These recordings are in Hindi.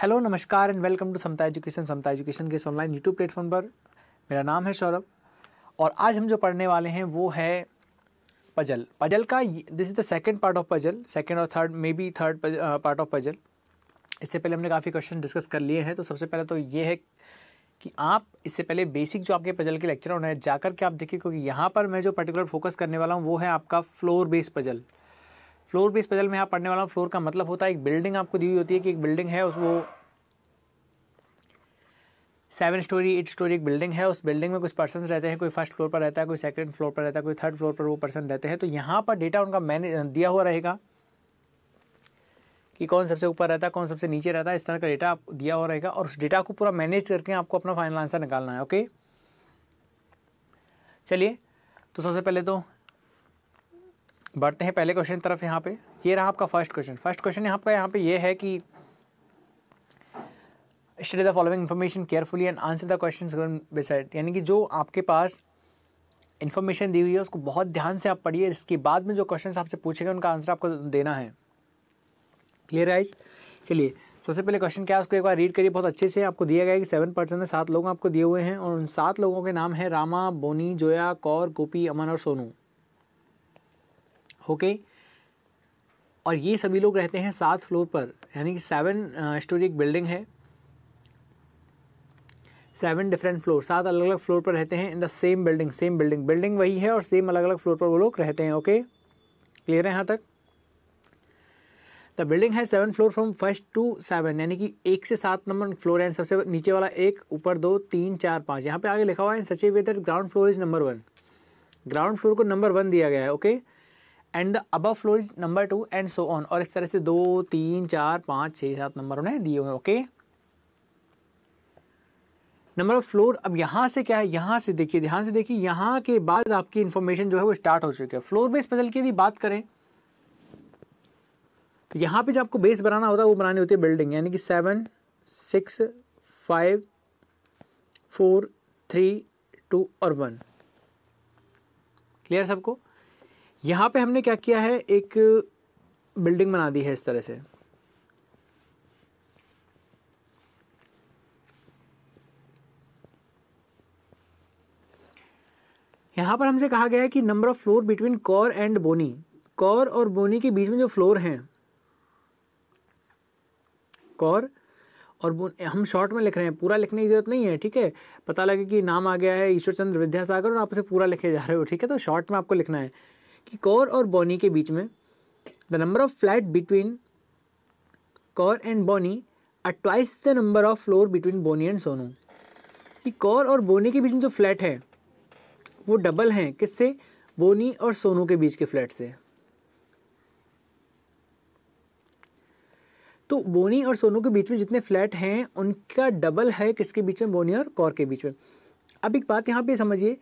हेलो नमस्कार and welcome to Samta education के इस ऑनलाइन यूट्यूब प्लेटफॉर्म पर। मेरा नाम है सौरभ और आज हम जो पढ़ने वाले हैं वो है पजल का। This is the second part of puzzle, second और third maybe third part of puzzle. इससे पहले हमने काफ़ी क्वेश्चन डिस्कस कर लिए हैं। तो सबसे पहले तो ये है कि आप इससे पहले बेसिक जो आपके पजल के लेक्चर होना है जाकर के आप देखिए, क्योंकि यहाँ पर मैं जो पर्टिकुलर फोकस करने वाला हूँ वो है आपका floor base puzzle. Floor base puzzle में यहाँ पढ़ने वाला हूँ। फ्लोर का मतलब होता है एक बिल्डिंग आपको दी हुई होती है कि एक बिल्डिंग है, उस वो 7 स्टोरी 8 स्टोरी एक बिल्डिंग है। उस बिल्डिंग में कुछ पर्सन रहते हैं, कोई फर्स्ट फ्लोर पर रहता है, कोई सेकंड फ्लोर पर रहता है, कोई थर्ड फ्लोर पर वो पर्सन रहते हैं। तो यहाँ पर डेटा उनका दिया हुआ रहेगा कि कौन सबसे ऊपर रहता है, कौन सबसे नीचे रहता है। इस तरह का डेटा आप दिया हुआ रहेगा और उस डेटा को पूरा मैनेज करके आपको अपना फाइनल आंसर निकालना है। ओके, चलिए तो सबसे पहले तो बढ़ते हैं पहले क्वेश्चन की तरफ। यहाँ पे ये रहा आपका फर्स्ट क्वेश्चन यहाँ पे ये है कि study the following information carefully and answer the questions given beside. यानी कि जो आपके पास इन्फॉर्मेशन दी हुई है उसको बहुत ध्यान से आप पढ़िए। इसके बाद में जो क्वेश्चंस आपसे पूछेंगे उनका आंसर आपको देना है। Clear guys? चलिए सबसे पहले क्वेश्चन क्या है उसको एक बार रीड करिए बहुत अच्छे से। आपको दिया गया है कि 7 पर्सन है, 7 लोग आपको दिए हुए हैं और उन 7 लोगों के नाम है रामा, बोनी, जोया, कौर, गोपी, अमन और सोनू। ओके, और ये सभी लोग रहते हैं 7 फ्लोर पर, यानी कि 7 स्टोरी एक बिल्डिंग है, 7 डिफरेंट फ्लोर, 7 अलग अलग फ्लोर पर रहते हैं इन द सेम बिल्डिंग वही है और सेम अलग अलग फ्लोर पर वो लोग रहते हैं। ओके, क्लियर है यहाँ तक? द बिल्डिंग है 7 फ्लोर फ्रॉम 1 to 7, यानी कि 1 से 7 नंबर फ्लोर है। सबसे नीचे वाला 1, ऊपर 2, 3, 4, 5। यहाँ पे आगे लिखा हुआ है such a way that ground floor is number 1। Ground floor को नंबर 1 दिया गया है। Okay, and the above floor is number 2 and so on. और इस तरह से 2, 3, 4, 5, 6, 7 नंबर उन्हें दिए हुए हैं। Okay, number of floor. अब यहाँ से क्या है, यहाँ से देखिए, ध्यान से देखिए, यहाँ के बाद आपकी इन्फॉर्मेशन जो है वो स्टार्ट हो चुकी है। फ्लोर बेस पजल की यदि बात करें तो यहाँ पे जो आपको बेस बनाना होता है वो बनानी होती है बिल्डिंग, यानी कि 7, 6, 5, 4, 3, 2 और 1। क्लियर सबको? यहाँ पे हमने क्या किया है, एक बिल्डिंग बना दी है इस तरह से। यहाँ पर हमसे कहा गया है कि number of floor between Kaur and Bonnie. Kaur और बोनी के बीच में जो फ्लोर हैं, कौर और बोनी, हम शॉर्ट में लिख रहे हैं, पूरा लिखने की जरूरत नहीं है। ठीक है, पता लगे कि नाम आ गया है ईश्वर चंद्र विद्यासागर और आप उसे पूरा लिखे जा रहे हो। ठीक है, तो शॉर्ट में आपको लिखना है कि कौर और बोनी के बीच में the number of flat between Kaur and Bonnie are twice the number of floor between Bonnie and Sonu. कि कौर और बोनी के बीच में जो फ्लैट है वो डबल हैं, किससे? बोनी और सोनू के बीच के फ्लैट से। तो बोनी और सोनू के बीच में जितने फ्लैट हैं उनका डबल है किसके बीच में? बोनी और कौर के बीच में। अब एक बात यहाँ पे समझिए,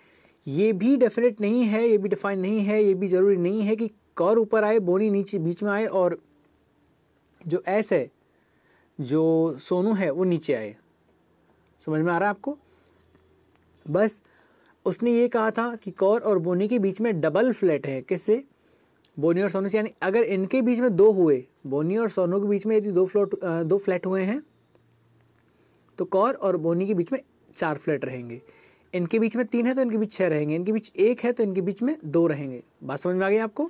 ये भी डेफिनेट नहीं है, ये भी डिफाइन नहीं है, ये भी ज़रूरी नहीं है कि कौर ऊपर आए, बोनी नीचे बीच में आए और जो एस है, जो सोनू है, वो नीचे आए। समझ में आ रहा है आपको? बस उसने ये कहा था कि कौर और बोनी के बीच में डबल फ्लैट है, किससे? बोनी और सोनू से। यानी अगर इनके बीच में 2 हुए, बोनी और सोनू के बीच में यदि 2 फ्लैट हुए हैं तो कौर और बोनी के बीच में 4 फ्लैट रहेंगे। इनके बीच में 3 है तो इनके बीच 6 रहेंगे, इनके बीच 1 है तो इनके बीच में 2 रहेंगे। बात समझ में आ गई आपको?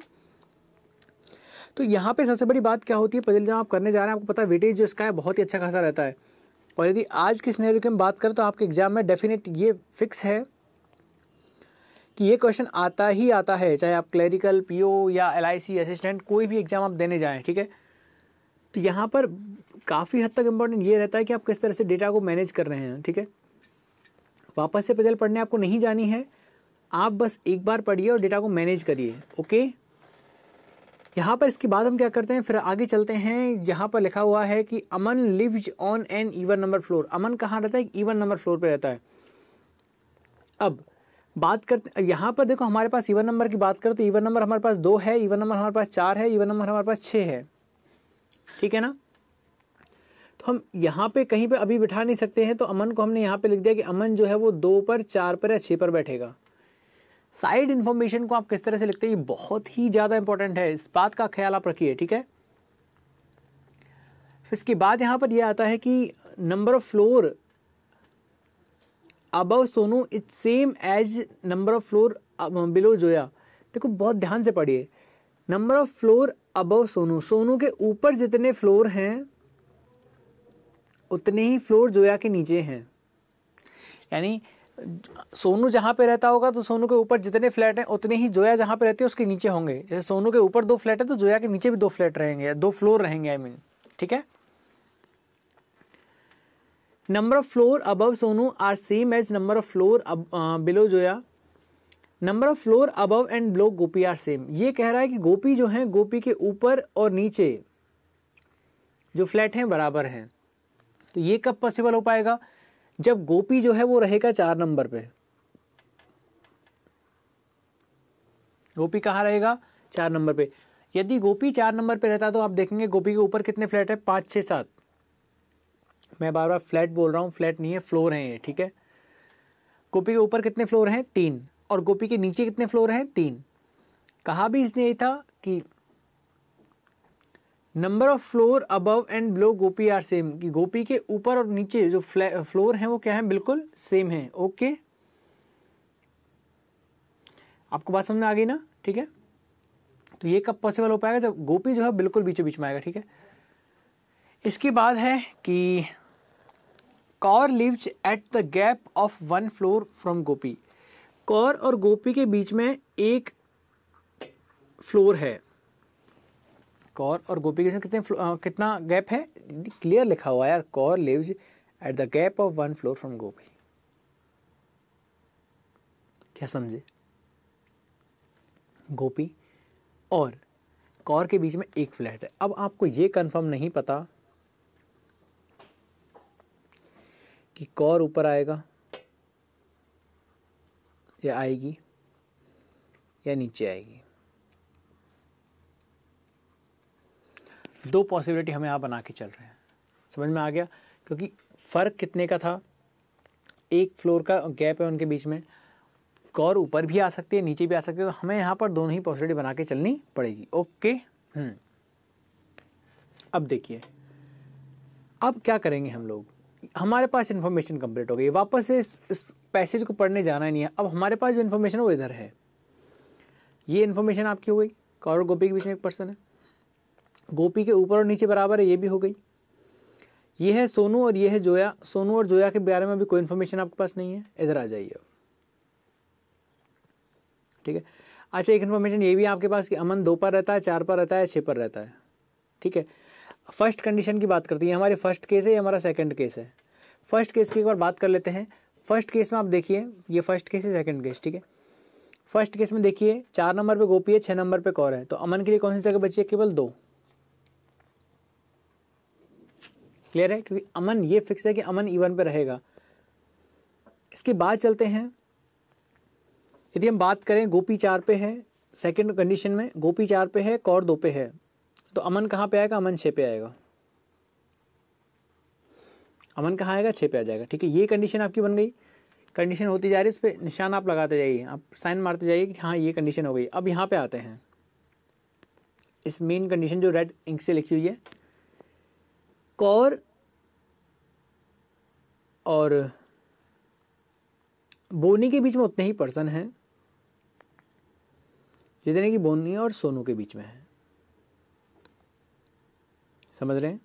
तो यहाँ पे सबसे बड़ी बात क्या होती है, पजल जब आप करने जा रहे हैं आपको पता है वेटेज जो इसका है बहुत ही अच्छा खासा रहता है। और यदि आज की सिनेरियो की हम बात करें तो आपके एग्जाम में डेफिनेट ये फिक्स है कि ये क्वेश्चन आता ही आता है, चाहे आप क्लरिकल, पीओ या एलआईसी असिस्टेंट कोई भी एग्जाम आप देने जाएं। ठीक है, तो यहाँ पर काफ़ी हद तक इम्पोर्टेंट ये रहता है कि आप किस तरह से डेटा को मैनेज कर रहे हैं। ठीक है, वापस से पजल पढ़ने आपको नहीं जानी है, आप बस एक बार पढ़िए और डेटा को मैनेज करिए। ओके, यहाँ पर इसके बाद हम क्या करते हैं, फिर आगे चलते हैं। यहाँ पर लिखा हुआ है कि Aman lives on an even number floor. Aman कहाँ रहता है? एक इवन नंबर फ्लोर पे रहता है। अब बात करते, यहाँ पर देखो हमारे पास इवन नंबर की बात करो तो इवन नंबर हमारे पास 2 है, इवन नंबर हमारे पास 4 है, इवन नंबर हमारे पास 6 है। ठीक है ना? तो हम यहाँ पे कहीं पे अभी बिठा नहीं सकते हैं, तो अमन को हमने यहाँ पे लिख दिया कि अमन जो है वो 2 पर, 4 पर या 6 पर बैठेगा। साइड इन्फॉर्मेशन को आप किस तरह से लिखते हैं ये बहुत ही ज़्यादा इंपॉर्टेंट है, इस बात का ख्याल आप रखिए। ठीक है, इसके बाद यहाँ पर यह आता है कि number of floor above Sonu is same as number of floor below Zoya. देखो बहुत ध्यान से पढ़िए, number of floor above Sonu, Sonu के ऊपर जितने फ्लोर हैं उतने ही फ्लोर जोया के नीचे हैं। यानी सोनू जहाँ पे रहता होगा तो सोनू के ऊपर जितने फ्लैट हैं उतने ही जोया जहाँ पे रहती है उसके नीचे होंगे। जैसे सोनू के ऊपर 2 फ्लैट है तो जोया के नीचे भी 2 फ्लैट रहेंगे या 2 फ्लोर रहेंगे, आई मीन, ठीक है। Number of floor above Sonu are same as number of floor below Zoya. Number of floor above and below Gopi are same. ये कह रहा है कि गोपी जो है, गोपी के ऊपर और नीचे जो फ्लैट हैं बराबर हैं। तो ये कब पॉसिबल हो पाएगा? जब गोपी जो है वो रहेगा 4 नंबर पे। गोपी कहाँ रहेगा? 4 नंबर पे। यदि गोपी 4 नंबर पे रहता तो आप देखेंगे गोपी के ऊपर कितने फ्लैट है? 5, 6, 7। मैं बार बार फ्लैट बोल रहा हूँ, फ्लैट नहीं है, फ्लोर हैं ये, ठीक है। गोपी के ऊपर कितने फ्लोर हैं? 3। और गोपी के नीचे कितने फ्लोर हैं? 3। कहा भी इसने यही था कि number of floor above and below Gopi are same, कि गोपी के ऊपर और नीचे जो फ्लोर हैं वो क्या है? बिल्कुल सेम है। ओके, आपको बात समझ में आ गई ना? ठीक है, तो ये कब पॉसिबल हो पाएगा? जब गोपी जो है बिल्कुल बीचों बीच में आएगा, ठीक है। इसके बाद है कि Kaur lives at the gap of 1 floor from Gopi. Kaur और गोपी के बीच में एक फ्लोर है। कौर और गोपी के बीच में कितना गैप है? क्लियर लिखा हुआ है यार, Kaur lives at the gap of 1 floor from Gopi. क्या समझे? गोपी और कौर के बीच में एक फ्लैट है। अब आपको ये कंफर्म नहीं पता कि कौर ऊपर आएगा या आएगी या नीचे आएगी। 2 पॉसिबिलिटी हमें यहाँ बना के चल रहे हैं। समझ में आ गया? क्योंकि फ़र्क कितने का था? 1 फ्लोर का गैप है उनके बीच में। कौर ऊपर भी आ सकती है, नीचे भी आ सकती है, तो हमें यहाँ पर दोनों ही पॉसिबिलिटी बना के चलनी पड़ेगी। ओके। अब देखिए, अब क्या करेंगे हम लोग? हमारे पास इन्फॉर्मेशन कंप्लीट हो गई, वापस से इस पैसेज को पढ़ने जाना ही नहीं है। अब हमारे पास जो इन्फॉर्मेशन है वो इधर है। ये इन्फॉर्मेशन आपकी हो गई, कौर और गोपी के बीच में एक पर्सन है, गोपी के ऊपर और नीचे बराबर है, ये भी हो गई। ये है सोनू और ये है जोया। सोनू और जोया के बारे में भी कोई इन्फॉर्मेशन आपके पास नहीं है, इधर आ जाइए, ठीक है। अच्छा, एक इन्फॉर्मेशन ये भी है आपके पास कि अमन 2 पर रहता है, 4 पर रहता है, 6 पर रहता है, ठीक है। फर्स्ट कंडीशन की बात करती है, हमारे फर्स्ट केस है, ये हमारा सेकंड केस है। फर्स्ट केस की एक बार बात कर लेते हैं। फर्स्ट केस में आप देखिए, ये फर्स्ट केस है, सेकंड केस, ठीक है। फर्स्ट केस में देखिए 4 नंबर पे गोपी है, 6 नंबर पे कौर है, तो अमन के लिए कौन सी जगह बची है? केवल 2। क्लियर है? क्योंकि अमन ये फिक्स है कि अमन E1 पे रहेगा। इसके बाद चलते हैं, यदि हम बात करें गोपी 4 पे है, सेकंड कंडीशन में गोपी 4 पे है, कौर 2 पे है, तो अमन कहाँ पे आएगा? अमन 6 पे आएगा। अमन कहाँ आएगा? 6 पे आ जाएगा, ठीक है। ये कंडीशन आपकी बन गई। कंडीशन होती जा रही है, इस पर निशान आप लगाते जाइए, आप साइन मारते जाइए कि हाँ ये कंडीशन हो गई। अब यहाँ पे आते हैं, इस मेन कंडीशन जो रेड इंक से लिखी हुई है, कौर और बोनी के बीच में उतने ही पर्सन हैं जितने कि बोनी और सोनू के बीच में है। समझ रहे हैं?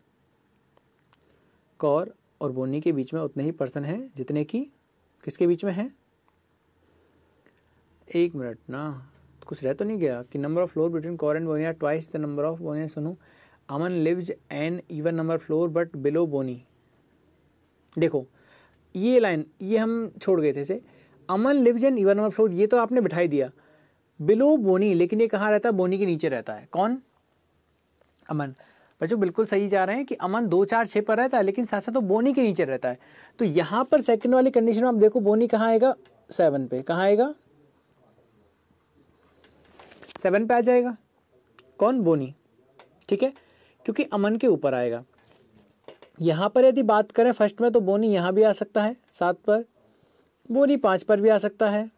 कौर और बोनी के बीच में उतने ही पर्सन हैं जितने कि किसके बीच में है? 1 मिनट ना, कुछ रह तो नहीं गया कि number of floor between Kaur and Bonnie are twice the number of Bonnie and Sonu. Aman lives an even number floor but below Bonnie. देखो ये लाइन ये हम छोड़ गए थे से, Aman lives an even number floor, ये तो आपने बिठाई दिया। बिलो बोनी, लेकिन ये कहाँ रहता है? बोनी के नीचे रहता है। कौन? अमन। बच्चों बिल्कुल सही जा रहे हैं कि अमन 2, 4, 6 पर रहता है, लेकिन साथ साथ तो बोनी के नीचे रहता है। तो यहाँ पर सेकंड वाली कंडीशन में आप देखो, बोनी कहाँ आएगा? 7 पे। कहाँ आएगा? 7 पे आ जाएगा। कौन? बोनी, ठीक है, क्योंकि अमन के ऊपर आएगा। यहाँ पर यदि बात करें फर्स्ट में, तो बोनी यहाँ भी आ सकता है 7 पर, बोनी 5 पर भी आ सकता है,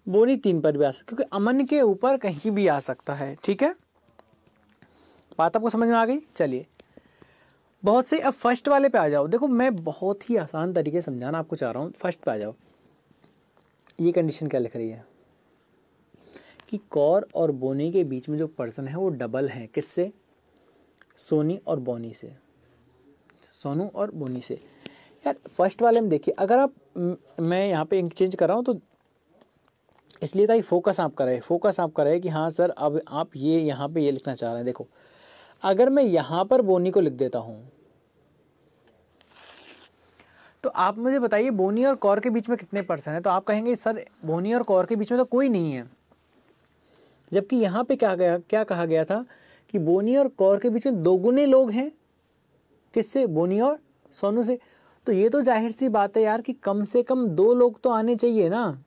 बोनी 3 पर भी आ सकता है, क्योंकि अमन के ऊपर कहीं भी आ सकता है, ठीक है। बात आपको समझ में आ गई? चलिए, बहुत से। अब फर्स्ट वाले पे आ जाओ। देखो मैं बहुत ही आसान तरीके से समझाना आपको चाह रहा हूँ। फर्स्ट पे आ जाओ। ये कंडीशन क्या लिख रही है कि कौर और बोनी के बीच में जो पर्सन है वो डबल है। किससे? सोनी और बोनी से। सोनू और बोनी से। यार फर्स्ट वाले में देखिए, अगर आप मैं यहाँ पे इंक चेंज कर रहा हूँ तो इसलिए ताकि फोकस आप कर रहे कि हाँ सर अब आप ये यहाँ पे ये लिखना चाह रहे हैं। देखो अगर मैं यहाँ पर बोनी को लिख देता हूँ तो आप मुझे बताइए बोनी और कौर के बीच में कितने पर्सन है? तो आप कहेंगे सर बोनी और कौर के बीच में तो कोई नहीं है। जबकि यहाँ पे क्या कहा गया था कि बोनी और कौर के बीच में दोगुने लोग हैं। किससे? बोनी और सोनू से। तो ये तो जाहिर सी बात है यार कि कम से कम 2 लोग तो आने चाहिए ना।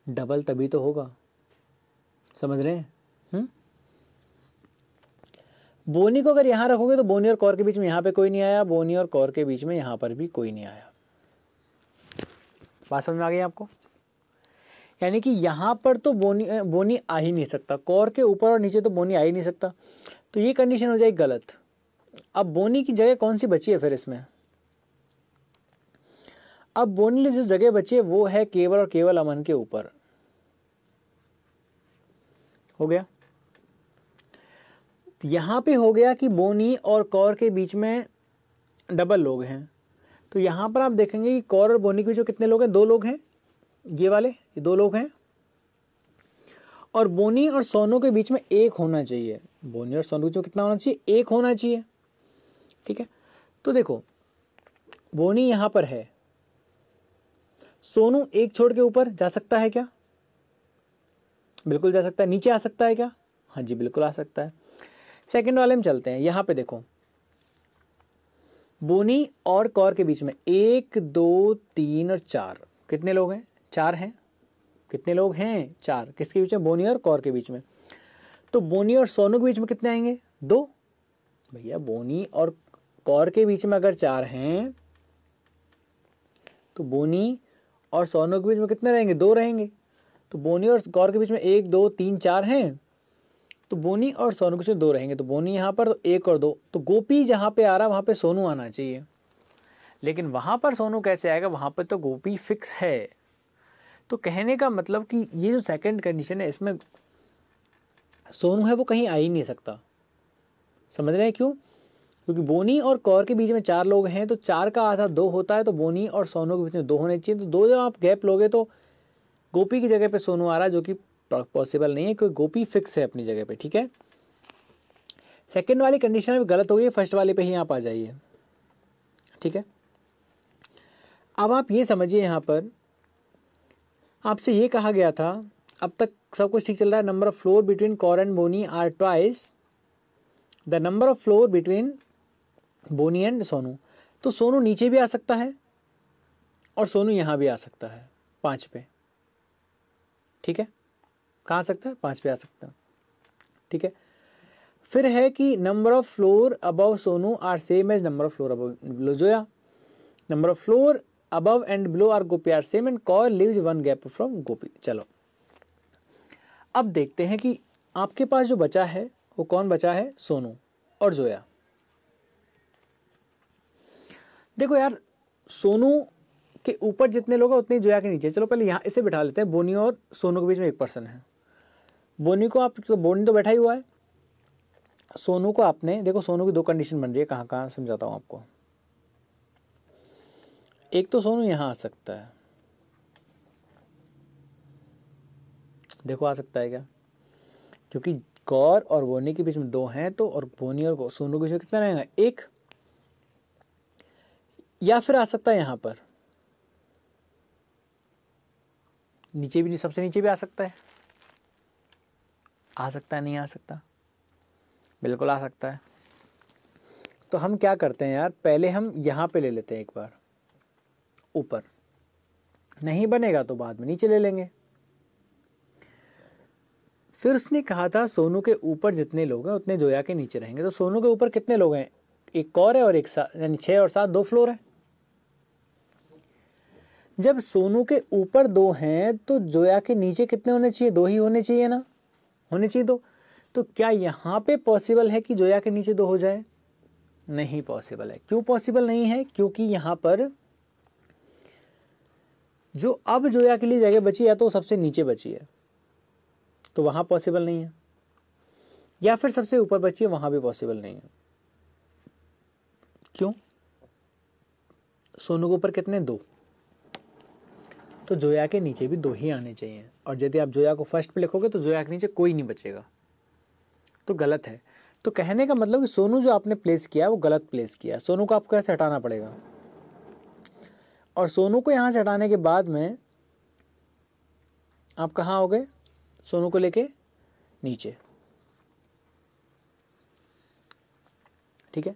डबल तभी तो होगा। समझ रहे हैं? बोनी को अगर यहां रखोगे तो बोनी और कौर के बीच में यहां पे कोई नहीं आया, बोनी और कौर के बीच में यहां पर भी कोई नहीं आया। बात समझ में आ गई आपको? यानी कि यहां पर तो बोनी आ ही नहीं सकता, कौर के ऊपर और नीचे तो बोनी आ ही नहीं सकता। तो ये कंडीशन हो जाएगी गलत। अब बोनी की जगह कौन सी बची है फिर इसमें? अब बोनी जो जगह बची है वो है केवल और केवल अमन के ऊपर। हो गया? यहां पे हो गया कि बोनी और कौर के बीच में डबल लोग हैं। तो यहां पर आप देखेंगे कि कौर और बोनी के बीच में कितने लोग हैं? 2 लोग हैं। ये वाले 2 लोग हैं। और बोनी और सोनू के बीच में 1 होना चाहिए। बोनी और सोनू के बीच में कितना होना चाहिए? 1 होना चाहिए। ठीक है, तो देखो बोनी यहां पर है, सोनू 1 छोड़ के ऊपर जा सकता है क्या? बिल्कुल जा सकता है। नीचे आ सकता है क्या? हाँ जी बिल्कुल आ सकता है। सेकंड वाले में चलते हैं। यहां पे देखो बोनी और कौर के बीच में 1 2 3 और 4 कितने लोग हैं? 4 हैं। कितने लोग हैं? 4। किसके बीच में? बोनी और कौर के बीच में। तो बोनी और सोनू के बीच में कितने आएंगे? 2। भैया बोनी और कौर के बीच में अगर 4 हैं तो बोनी और सोनू के बीच में कितने रहेंगे? 2 रहेंगे। तो बोनी और कौर के बीच में 1 2 3 4 हैं, तो बोनी और सोनू के बीच में 2 रहेंगे। तो बोनी यहाँ पर तो 1 और 2, तो गोपी जहाँ पे आ रहा है वहाँ पे सोनू आना चाहिए। लेकिन वहाँ पर सोनू कैसे आएगा? वहाँ पर तो गोपी फिक्स है। तो कहने का मतलब कि ये जो सेकंड कंडीशन है इसमें सोनू है वो कहीं आ ही नहीं सकता। समझ रहे हैं क्यों? क्योंकि बोनी और कौर के बीच में 4 लोग हैं, तो 4 का आधा 2 होता है। तो बोनी और सोनू के बीच में 2 होने चाहिए। तो 2 जब आप गैप लोगे तो गोपी की जगह पे सोनू आ रहा है, जो कि पॉसिबल नहीं है क्योंकि गोपी फिक्स है अपनी जगह पे। ठीक है, सेकंड वाली कंडीशन में गलत हो गई, फर्स्ट वाले पे ही आप आ जाइए। ठीक है, अब आप ये समझिए यहाँ पर आपसे ये कहा गया था, अब तक सब कुछ ठीक चल रहा है। Number of floor between Kaur and Bonnie are twice the number of floor between Bonnie and Sonu. तो सोनू नीचे भी आ सकता है और सोनू यहाँ भी आ सकता है 5 पे। ठीक है, कहाँ आ सकता है? 5 पे आ सकता है। ठीक है, फिर है कि number of floor above Sonu are same as number of floor above Zoya. Number of floor above and below are Gopi are same and Kaur lives 1 gap from Gopi. चलो अब देखते हैं कि आपके पास जो बचा है वो कौन बचा है? सोनू और जोया। देखो यार सोनू के ऊपर जितने लोग हैं उतने जोया के नीचे। चलो पहले यहाँ इसे बिठा लेते हैं। बोनी और सोनू के बीच में 1 पर्सन है। बोनी को आप तो बोनी तो बैठा ही हुआ है। सोनू को आपने देखो, सोनू की 2 कंडीशन बन रही है। कहाँ कहाँ समझाता हूँ आपको। एक तो सोनू यहाँ आ सकता है। देखो आ सकता है क्या? क्योंकि कौर और बोनी के बीच में 2 हैं, तो और बोनी और सोनू के बीच में कितना रहेगा? 1। या फिर आ सकता है यहाँ पर नीचे भी, सबसे नीचे भी आ सकता है। आ सकता है, नहीं आ सकता? बिल्कुल आ सकता है। तो हम क्या करते हैं यार, पहले हम यहाँ पे ले लेते हैं एक बार ऊपर, नहीं बनेगा तो बाद में नीचे ले लेंगे। फिर उसने कहा था सोनू के ऊपर जितने लोग हैं उतने जोया के नीचे रहेंगे। तो सोनू के ऊपर कितने लोग हैं? 1 और है और 1 7, यानी 6 और 7 2 फ्लोर है। जब सोनू के ऊपर 2 हैं तो जोया के नीचे कितने होने चाहिए? 2 ही होने चाहिए ना? होने चाहिए। तो क्या यहाँ पे पॉसिबल है कि जोया के नीचे 2 हो जाए? नहीं पॉसिबल है। क्यों पॉसिबल नहीं है? क्योंकि यहाँ पर जो अब जोया के लिए जगह बची है तो सबसे नीचे बची है, तो वहाँ पॉसिबल नहीं है, या फिर सबसे ऊपर बची है, वहाँ भी पॉसिबल नहीं है। क्यों? सोनू के ऊपर कितने? 2, तो जोया के नीचे भी 2 ही आने चाहिए। और यदि आप जोया को फर्स्ट पे लिखोगे तो जोया के नीचे कोई नहीं बचेगा, तो गलत है। तो कहने का मतलब कि सोनू जो आपने प्लेस किया वो गलत प्लेस किया। सोनू को आपको ऐसे हटाना पड़ेगा, और सोनू को यहाँ से हटाने के बाद में आप कहाँ हो गए? सोनू को लेके नीचे, ठीक है।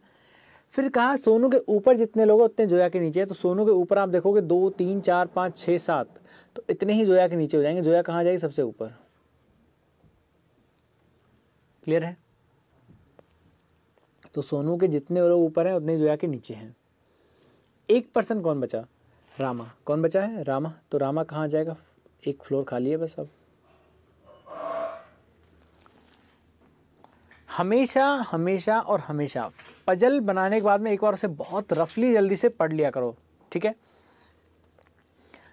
फिर कहा सोनू के ऊपर जितने लोग हैं उतने जोया के नीचे है, तो सोनू के ऊपर आप देखोगे 2 3 4 5 6 7, तो इतने ही जोया के नीचे हो जाएंगे। जोया कहाँ जाएगी? सबसे ऊपर। क्लियर है? तो सोनू के जितने लोग ऊपर हैं उतने जोया के नीचे हैं। एक पर्सन कौन बचा? रामा। कौन बचा है? रामा। तो रामा कहाँ जाएगा? एक फ्लोर खाली है बस। अब हमेशा हमेशा और हमेशा पजल बनाने के बाद में एक बार उसे बहुत रफली जल्दी से पढ़ लिया करो, ठीक है,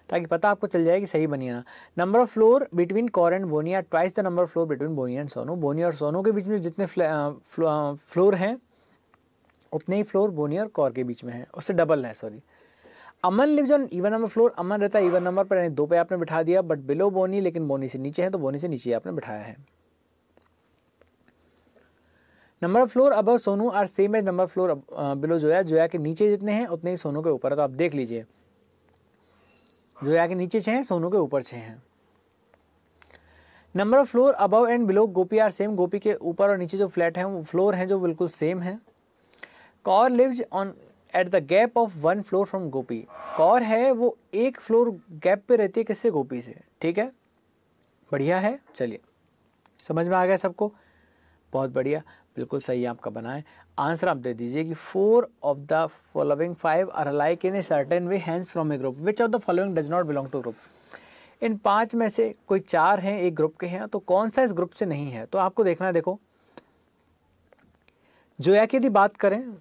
ताकि पता आपको चल जाए कि सही बनी है ना। Number of floor between Kaur and Bonnie are twice the number of floor between Bonnie and Sonu. Bonnie और सोनू के बीच में जितने फ्लोर हैं उतने ही फ्लोर बोनी और कौर के बीच में है, उससे डबल है, sorry. Aman lives on even number floor. Aman रहता है इवन नंबर पर, यानी 2 पे आपने बिठा दिया, बट बिलो बोनी, लेकिन बोनी से नीचे है तो बोनी से नीचे आपने बिठाया है। Number of floor above Sonu are same as number floor below Zoya. Zoya के नीचे जितने हैं उतने ही सोनू के ऊपर है, तो आप देख लीजिए जोया के नीचे 6 हैं, सोनू के ऊपर 6 हैं। Number of floor above and below Gopi are same. Gopi के ऊपर और नीचे जो फ्लैट हैं वो फ्लोर हैं जो बिल्कुल सेम है। Kaur lives on at the gap of 1 floor from Gopi. Kaur है वो 1 फ्लोर गैप पे रहती है, किससे? गोपी से, ठीक है, बढ़िया है। चलिए, समझ में आ गया सबको? बहुत बढ़िया, बिल्कुल सही आपका बना है। आंसर आप दे दीजिए कि 4 of the following 5 are alike in a certain way hence from a group which of the following does not belong to group. इन 5 में से कोई 4 हैं एक ग्रुप के हैं, तो कौन सा इस ग्रुप से नहीं है? तो आपको देखना है। देखो, जोया की यदि बात करें,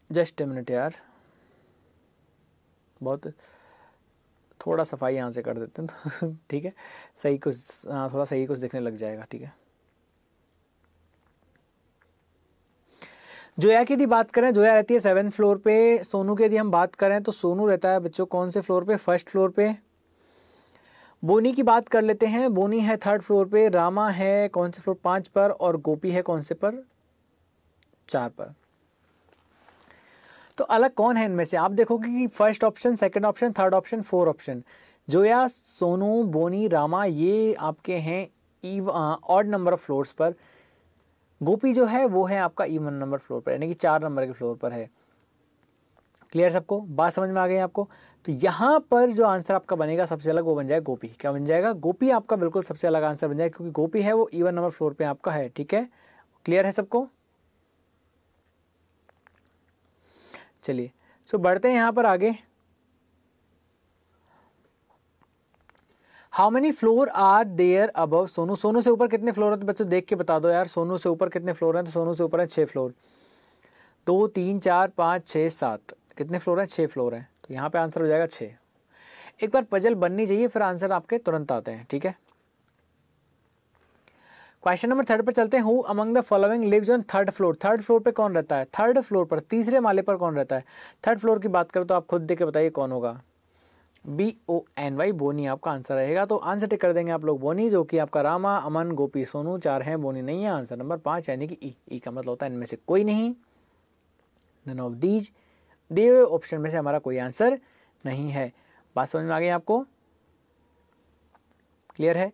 जस्ट ए मिनट यार, बहुत थोड़ा सफाई यहाँ से कर देते हैं तो ठीक है, सही कुछ, थोड़ा सही कुछ दिखने लग जाएगा, ठीक है। जोया की यदि बात करें, जोया रहती है 7th फ्लोर पे। सोनू की यदि हम बात करें तो सोनू रहता है बच्चों कौन से फ्लोर पे? 1st फ्लोर पे। बोनी की बात कर लेते हैं, बोनी है 3rd फ्लोर पे। रामा है कौन से फ्लोर? 5 पर। और गोपी है कौन से पर? 4 पर। तो अलग कौन है इनमें से? आप देखोगे कि 1st option, 2nd option, 3rd option, 4th option, Zoya, Sonu, Bonny, Rama, ये आपके हैं ऑड नंबर ऑफ फ्लोर्स पर। गोपी जो है वो है आपका इवन नंबर फ्लोर पर, यानी कि 4 नंबर के फ्लोर पर है। क्लियर सबको? बात समझ में आ गई आपको? तो यहाँ पर जो आंसर आपका बनेगा सबसे अलग, वो बन जाएगा गोपी। क्या बन जाएगा? गोपी आपका बिल्कुल सबसे अलग आंसर बन जाएगा, क्योंकि गोपी है वो इवन नंबर फ्लोर पे आपका है, ठीक है। क्लियर है सबको? चलिए, सो बढ़ते हैं यहाँ पर आगे। How many floor are there above Sonu. Sonu से ऊपर कितने फ्लोर है? तो बच्चों देख के बता दो यार, सोनू से ऊपर कितने फ्लोर हैं? तो सोनू से ऊपर है 6 फ्लोर। 2 3 4 5 6 7, कितने फ्लोर हैं? 6 फ्लोर हैं। तो यहाँ पे आंसर हो जाएगा 6। एक बार पजल बननी चाहिए, फिर आंसर आपके तुरंत आते हैं, ठीक है। क्वेश्चन नंबर 3 पर चलते हैं। Who among the following lives on 3rd floor. 3rd floor पे कौन रहता है? 3rd फ्लोर पर, तीसरे माले पर कौन रहता है? 3rd फ्लोर की बात करें तो आप खुद देख के बताइए कौन होगा? BONY, बोनी आपका आंसर रहेगा। तो आंसर टिक कर देंगे आप लोग बोनी, जो कि आपका रामा, अमन, गोपी, सोनू 4 हैं, बोनी नहीं है। आंसर नंबर 5 यानी कि ई का मतलब होता है इनमें से कोई नहीं, नन ऑफ दीज। दिए हुए ऑप्शन में से हमारा कोई आंसर नहीं है। बात समझ में आ गई आपको? क्लियर है?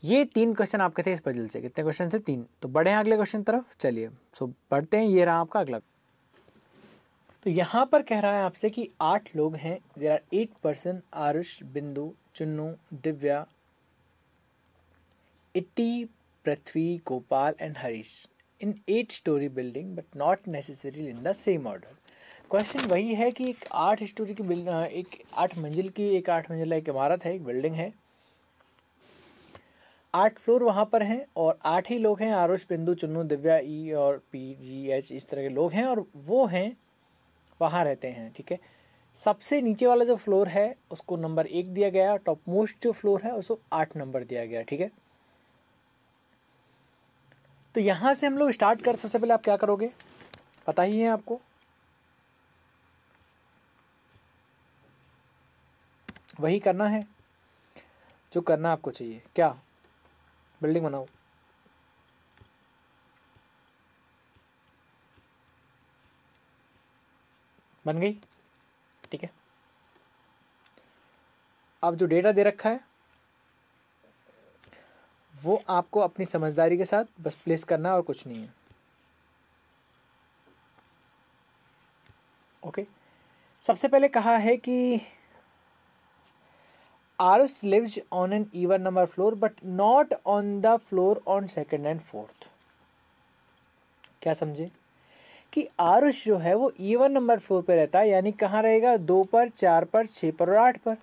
ये 3 क्वेश्चन आपके थे इस पजल से। कितने क्वेश्चन थे? 3। तो बढ़े हैं अगले क्वेश्चन तरफ। चलिए, सो बढ़ते हैं। ये रहा आपका अगला। तो यहाँ पर कह रहा है आपसे कि 8 लोग हैं। There are 8 person, Aarush, Bindu, Chunnu, Divya, Itti, Prithvi, Gopal and Harish in 8 story building but not necessarily in the same order. Question वही है कि एक 8 स्टोरी की एक 8 मंजिल की एक 8 मंजिला एक इमारत है, एक बिल्डिंग है। 8 फ्लोर वहाँ पर हैं और 8 ही लोग हैं, आरुष, बिंदु, चुन्नू, दिव्या, ई और पी, जी, एच, इस तरह के लोग हैं और वो हैं वहाँ रहते हैं। ठीक है, सबसे नीचे वाला जो फ्लोर है उसको नंबर 1 दिया गया, टॉप मोस्ट जो फ्लोर है उसको 8 नंबर दिया गया। ठीक है, तो यहाँ से हम लोग स्टार्ट कर, सबसे पहले आप क्या करोगे पता ही है आपको, वही करना है जो करना आपको चाहिए। क्या? बिल्डिंग बनाओ। बन गई? ठीक है, अब जो डेटा दे रखा है वो आपको अपनी समझदारी के साथ बस प्लेस करना है और कुछ नहीं है। ओके, सबसे पहले कहा है कि Aarush lives on an even number floor but not on the floor on second and fourth. क्या समझे कि आरुष जो है वो इवन नंबर फ्लोर पे रहता है, यानी कहाँ रहेगा? 2 पर, 4 पर, 6 पर और 8 पर,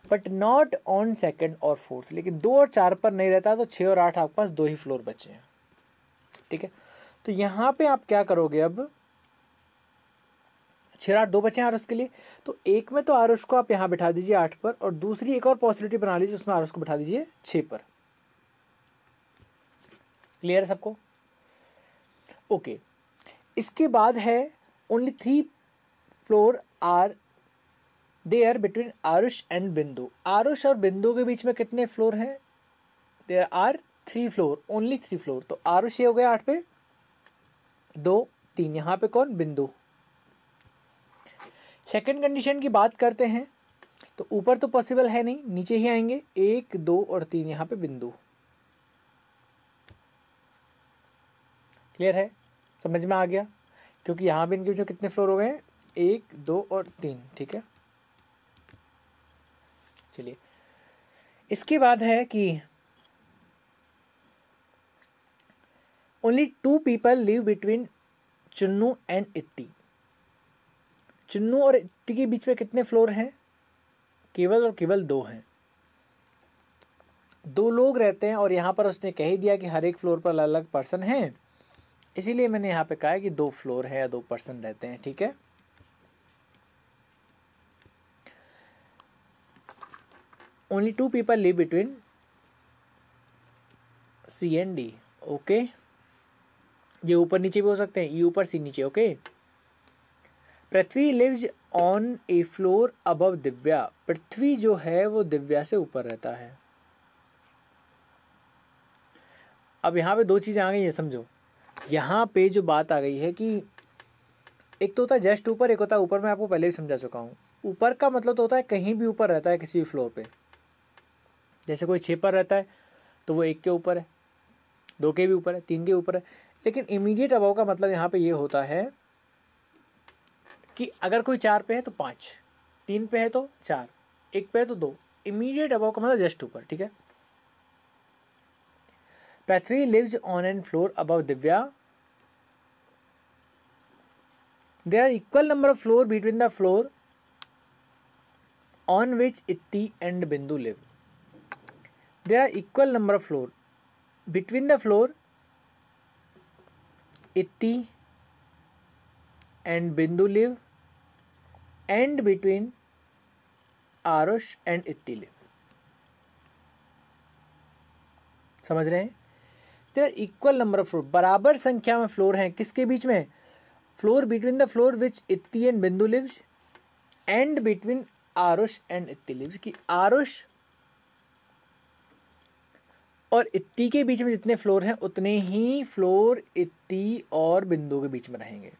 बट नॉट ऑन सेकंड और फोर्थ। लेकिन 2 और 4 पर नहीं रहता, तो 6 और 8 आपके पास 2 ही फ्लोर बचे हैं। ठीक है, तो यहाँ पे आप क्या करोगे, अब 6 और 8 2 बचे हैं आरुष के लिए, तो एक में तो आरुष को आप यहाँ बिठा दीजिए 8 पर, और दूसरी एक और पॉसिबिलिटी बना लीजिए, उसमें आरुष को बिठा दीजिए 6 पर। क्लियर है सबको? ओके, इसके बाद है only 3 floor are there between Aarush and Bindu. Aarush और बिंदु के बीच में कितने फ्लोर हैं? There are 3 floor, only 3 floor. तो आरुष ये हो गया 8 पे, 2 3, यहाँ पे कौन? बिंदु। सेकंड कंडीशन की बात करते हैं तो ऊपर तो पॉसिबल है नहीं, नीचे ही आएंगे, 1 2 और 3, यहाँ पे बिंदु। क्लियर है? समझ में आ गया? क्योंकि यहाँ भी इनके जो कितने फ्लोर हो गए हैं? 1 2 और 3। ठीक है, चलिए इसके बाद है कि only 2 people live between Chunnu and इत्ती। चुन्नू और इत्ती के बीच में कितने फ्लोर हैं? केवल और केवल 2 हैं। 2 लोग रहते हैं और यहाँ पर उसने कह ही दिया कि हर एक फ्लोर पर अलग अलग पर्सन हैं, इसीलिए मैंने यहाँ पे कहा है कि 2 फ्लोर है या 2 पर्सन रहते हैं। ठीक है, only 2 people live between C and D. Okay, ये ऊपर नीचे भी हो सकते हैं, ई ऊपर सी नीचे। Okay, Prithvi lives on a floor above Divya. Prithvi जो है वो दिव्या से ऊपर रहता है। अब यहाँ पे 2 चीज़ें आ गई है, समझो। यहाँ पे जो बात आ गई है कि एक तो होता है जस्ट ऊपर, एक होता है ऊपर। मैं आपको पहले भी समझा चुका हूँ। ऊपर का मतलब तो होता है कहीं भी ऊपर रहता है किसी भी फ्लोर पे। जैसे कोई 6 पर रहता है तो वो 1 के ऊपर है, 2 के भी ऊपर है, 3 के ऊपर है। लेकिन इमीडिएट अबव का मतलब यहाँ पे ये होता है कि अगर कोई 4 पे है तो 5, 3 पे है तो 4, 1 पे है तो 2। इमीडिएट अबव का मतलब जस्ट ऊपर। ठीक है, Prithvi lives on an floor above Divya. There are equal number of floor between the floor on which Itti and Bindu live. There are equal number of floor between the floor Itti and Bindu live and between Arush and Itti live. समझ रहे हैं? There are equal number of floor, बराबर संख्या में फ्लोर हैं किसके बीच में? Floor between the floor which Itti and Bindu lives and between Aarush and Itti lives. कि आरुष और इत्ती के बीच में जितने फ्लोर हैं उतने ही फ्लोर इत्ती और बिंदु के बीच में रहेंगे।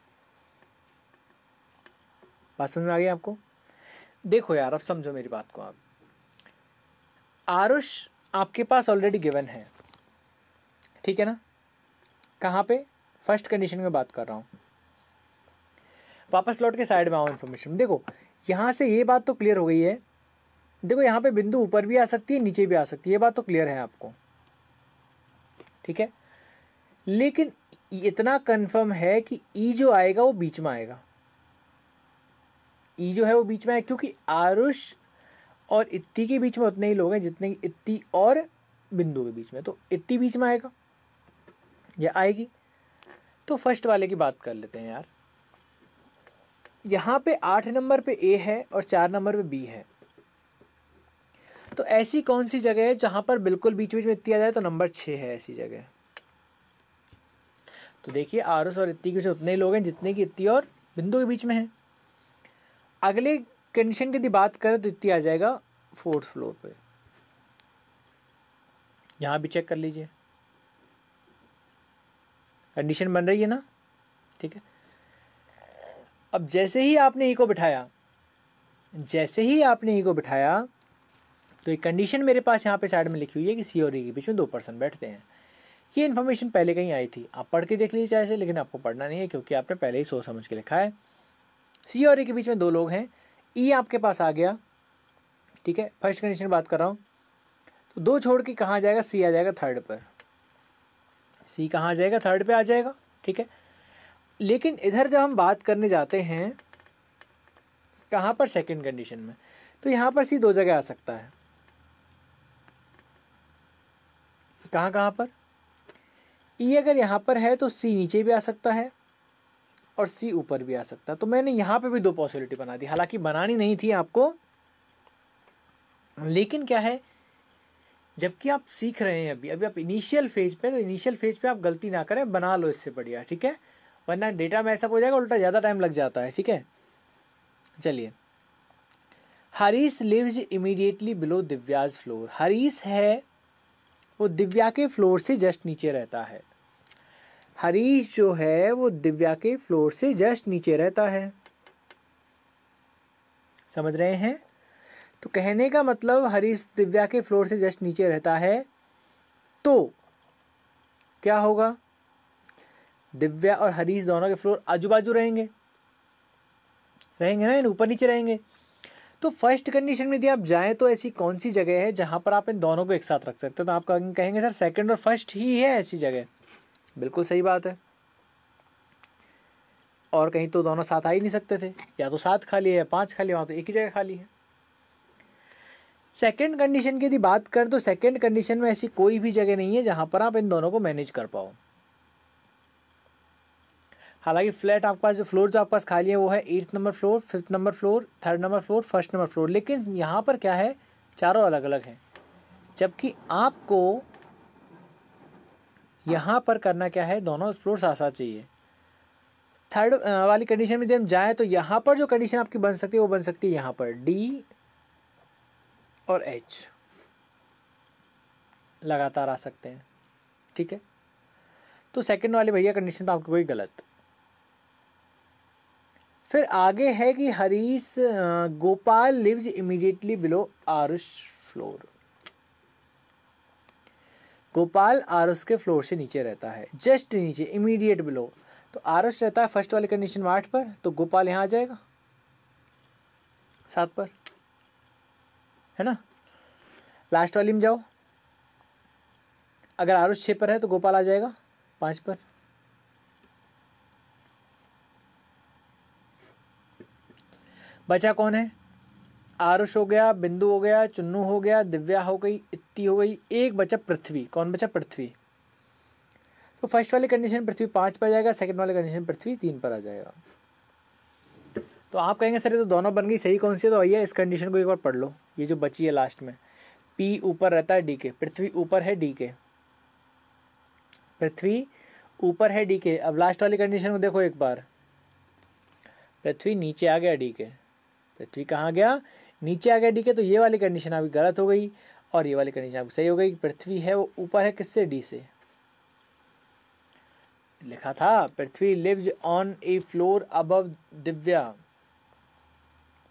बात समझ में आ गई आपको? देखो यार, अब समझो मेरी बात को आप। आरुष आपके पास ऑलरेडी गिवन है, ठीक है ना? कहाँ पे? फर्स्ट कंडीशन में बात कर रहा हूँ। वापस लौट के साइड में आओ इन्फॉर्मेशन। देखो यहाँ से ये बात तो क्लियर हो गई है। देखो यहाँ पे बिंदु ऊपर भी आ सकती है, नीचे भी आ सकती है, ये बात तो क्लियर है आपको, ठीक है? लेकिन इतना कंफर्म है कि ई जो आएगा वो बीच में आएगा। ई जो है वो बीच में आएगा क्योंकि आरुष और इत्ती के बीच में उतने ही लोग हैं जितने इत्ती और बिंदु के बीच में, तो इतनी बीच में आएगा या आएगी। तो फर्स्ट वाले की बात कर लेते हैं यार। यहाँ पे 8 नंबर पे ए है और 4 नंबर पे बी है, तो ऐसी कौन सी जगह है जहाँ पर बिल्कुल बीच बीच में इतनी आ जाए? तो नंबर 6 है ऐसी जगह। तो देखिए आरुष और इतनी के बीच उतने ही लोग हैं जितने की इतनी और बिंदु के बीच में है। अगले कंडीशन की यदि बात करें तो इतनी आ जाएगा 4th फ्लोर पे। यहाँ भी चेक कर लीजिए, कंडीशन बन रही है ना, ठीक है। अब जैसे ही आपने ई को बिठाया, तो एक कंडीशन मेरे पास यहाँ पे साइड में लिखी हुई है कि सी और ई के बीच में 2 पर्सन बैठते हैं। ये इन्फॉर्मेशन पहले कहीं आई थी, आप पढ़ के देख लीजिए चाहे से, लेकिन आपको पढ़ना नहीं है क्योंकि आपने पहले ही सोच समझ के लिखा है। सी और ई के बीच में 2 लोग हैं, ई आपके पास आ गया, ठीक है। फर्स्ट कंडीशन बात कर रहा हूँ, तो 2 छोड़ के कहाँ जाएगा? सी आ जाएगा 3rd पर। सी कहाँ जाएगा? 3rd पे आ जाएगा, ठीक है। लेकिन इधर जब हम बात करने जाते हैं कहाँ पर? सेकंड कंडीशन में, तो यहाँ पर सी 2 जगह आ सकता है। कहाँ पर? ई अगर यहाँ पर है तो सी नीचे भी आ सकता है और सी ऊपर भी आ सकता है। तो मैंने यहाँ पे भी 2 पॉसिबिलिटी बना दी, हालांकि बनानी नहीं थी आपको, लेकिन क्या है, जबकि आप सीख रहे हैं अभी आप इनिशियल फेज पे, तो इनिशियल फेज पे आप गलती ना करें, बना लो इससे बढ़िया, ठीक है। वरना डेटा में ऐसा हो जाएगा, उल्टा ज़्यादा टाइम लग जाता है, ठीक है। चलिए, Harish lives immediately below Divya's floor. Harish है वो दिव्या के फ्लोर से जस्ट नीचे रहता है। हरीश जो है वो दिव्या के फ्लोर से जस्ट नीचे रहता है, समझ रहे हैं? तो कहने का मतलब हरीश दिव्या के फ्लोर से जस्ट नीचे रहता है, तो क्या होगा? दिव्या और हरीश दोनों के फ्लोर आजू बाजू रहेंगे ना, ऊपर नीचे रहेंगे। तो फर्स्ट कंडीशन में यदि आप जाएं तो ऐसी कौन सी जगह है जहां पर आप इन दोनों को एक साथ रख सकते हो? तो आप कहेंगे सर सेकंड और फर्स्ट ही है ऐसी जगह। बिल्कुल सही बात है, और कहीं तो दोनों साथ आ ही नहीं सकते थे, या तो 7 खाली है या 5 खाली है, वहाँ तो एक ही जगह खाली है। सेकंड कंडीशन की यदि बात करें तो सेकंड कंडीशन में ऐसी कोई भी जगह नहीं है जहां पर आप इन दोनों को मैनेज कर पाओ। हालांकि फ्लैट आपके पास, जो फ्लोर जो आपके पास खाली है वो है 8th number floor, 5th number floor, 3rd number floor, 1st number floor, लेकिन यहाँ पर क्या है, चारों अलग अलग हैं। जबकि आपको यहाँ पर करना क्या है, दोनों फ्लोर साथ साथ चाहिए। थर्ड वाली कंडीशन में जब हम जाएँ तो यहाँ पर जो कंडीशन आपकी बन सकती है वो बन सकती है यहाँ पर डी और एच लगातार आ सकते हैं, ठीक है। तो सेकंड वाली भैया कंडीशन तो आपकी कोई गलत। फिर आगे है कि Harish Gopal lives immediately below Aarush floor. Gopal Aarush के फ्लोर से नीचे रहता है, जस्ट नीचे, इमीडिएट बिलो। तो आरुष रहता है फर्स्ट वाली कंडीशन में 8 पर, तो गोपाल यहाँ आ जाएगा 7 पर, है ना। लास्ट वाली में जाओ, अगर आरुष 6 पर है तो गोपाल आ जाएगा 5 पर। बचा कौन है? आरुष हो गया, बिंदु हो गया, चुन्नू हो गया, दिव्या हो गई, इत्ती हो गई, एक बचा पृथ्वी। कौन बचा? पृथ्वी। तो फर्स्ट वाली कंडीशन पृथ्वी 5 पर जाएगा, सेकंड वाली कंडीशन पृथ्वी 3 पर आ जाएगा। तो आप कहेंगे सर ये तो दोनों बन गई, सही कौन सी है? तो भैया इस कंडीशन को एक बार पढ़ लो, ये जो बची है लास्ट में, पी ऊपर रहता है डी के, पृथ्वी ऊपर है डी के, पृथ्वी ऊपर है डी के। अब लास्ट वाली कंडीशन को देखो एक बार, पृथ्वी नीचे आ गया डी के, पृथ्वी कहाँ गया? नीचे आ गया डी के। तो ये वाली कंडीशन आपकी गलत हो गई और ये वाली कंडीशन आपकी सही हो गई। पृथ्वी है वो ऊपर है किससे? डी से। लिखा था Prithvi lives on a floor above Divya,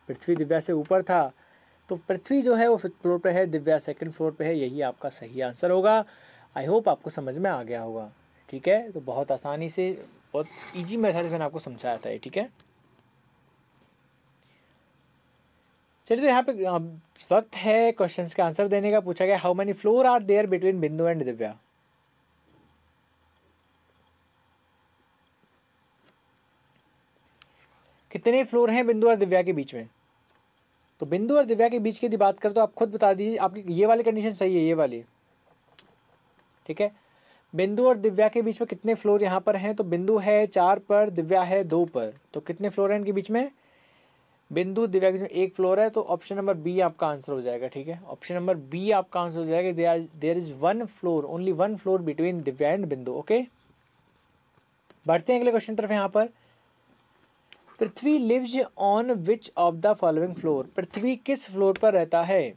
Prithvi Divya से ऊपर था, तो पृथ्वी जो है वो 5th फ्लोर पे है, दिव्या 2nd फ्लोर पे है। यही आपका सही आंसर होगा। आई होप आपको समझ में आ गया होगा, ठीक है। तो बहुत आसानी से, बहुत इजी मेथड से मैंने आपको समझाया था, ठीक है। चलिए, तो यहाँ पे वक्त है क्वेश्चंस का आंसर देने का। पूछा गया how many floor are there between Bindu and Divya. कितने फ्लोर हैं बिंदु और दिव्या के बीच में? तो बिंदु और दिव्या के बीच की बात करें तो आप खुद बता दीजिए, आपकी ये वाली कंडीशन सही है, ये वाली ठीक है। बिंदु और दिव्या के बीच में कितने फ्लोर यहाँ पर हैं, तो बिंदु है 4 पर, दिव्या है 2 पर, तो कितने फ्लोर हैं इनके बीच में, बिंदु दिव्या के बीच में 1 फ्लोर है, तो ऑप्शन नंबर बी आपका आंसर हो जाएगा। ठीक है, ऑप्शन नंबर बी आपका आंसर हो जाएगा, there is 1 floor, only 1 floor between Divya and Bindu. Okay, बढ़ते हैं अगले क्वेश्चन तरफ। यहाँ पर Prithvi lives on which of the following floor, Prithvi किस फ्लोर पर रहता है,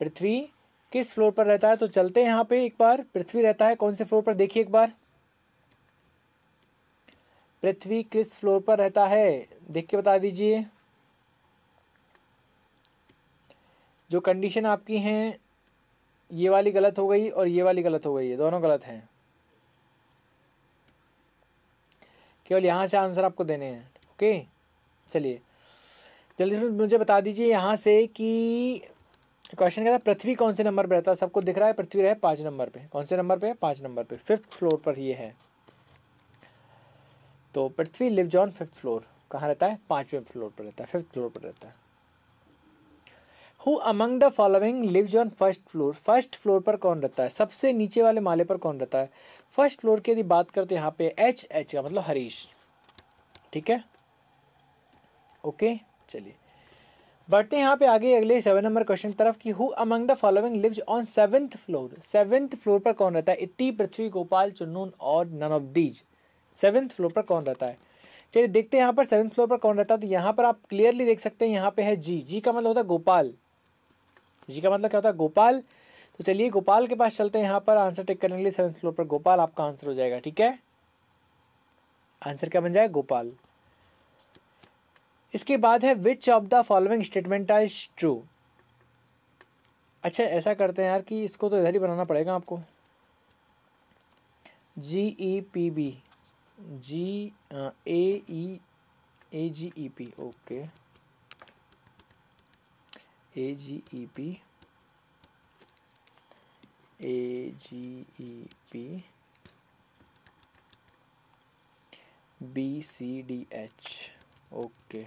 पृथ्वी किस फ्लोर पर रहता है, तो चलते हैं यहाँ पे एक बार। पृथ्वी रहता है कौन से फ्लोर पर, देखिए एक बार, पृथ्वी किस फ्लोर पर रहता है, देख के बता दीजिए। जो कंडीशन आपकी हैं ये वाली गलत हो गई और ये वाली गलत हो गई है, दोनों गलत हैं, केवल यहाँ से आंसर आपको देने हैं। ओके, चलिए जल्दी से मुझे बता दीजिए यहाँ से कि क्वेश्चन क्या था, पृथ्वी कौन से नंबर पर रहता है, सबको दिख रहा है, पृथ्वी रहे 5 नंबर पे, कौन से नंबर पे, 5 नंबर पे, 5th फ्लोर पर ये है, तो पृथ्वी लिव्स ऑन 5th फ्लोर, कहाँ रहता है, 5वें फ्लोर पर रहता है, 5th फ्लोर पर रहता है। Who among the following lives on 1st floor, 1st floor पर कौन रहता है, सबसे नीचे वाले माले पर कौन रहता है, 1st फ्लोर की यदि बात करते हैं यहाँ पे एच का मतलब हरीश। ठीक है, ओके, चलिए बढ़ते हैं यहाँ पे आगे अगले 7 नंबर क्वेश्चन तरफ कि who among the following lives on 7th floor, 7th floor पर कौन रहता है, इट्टी, पृथ्वी, गोपाल, चुन्नू और none of these, 7th floor पर कौन रहता है। चलिए देखते हैं यहाँ पर 7th फ्लोर पर कौन रहता है, तो यहाँ पर आप क्लियरली देख सकते हैं, यहाँ पे है जी का मतलब होता है गोपाल, जी का मतलब क्या होता है, गोपाल। तो चलिए गोपाल के पास चलते हैं, यहाँ पर आंसर टिक करने के लिए 7th फ्लोर पर गोपाल आपका आंसर हो जाएगा। ठीक है, आंसर क्या बन जाए, गोपाल। इसके बाद है विच of the following statement is true. अच्छा ऐसा करते हैं यार कि इसको तो इधर ही बनाना पड़ेगा आपको, GEPB, AGEP, okay, AGEP, BCDH, okay,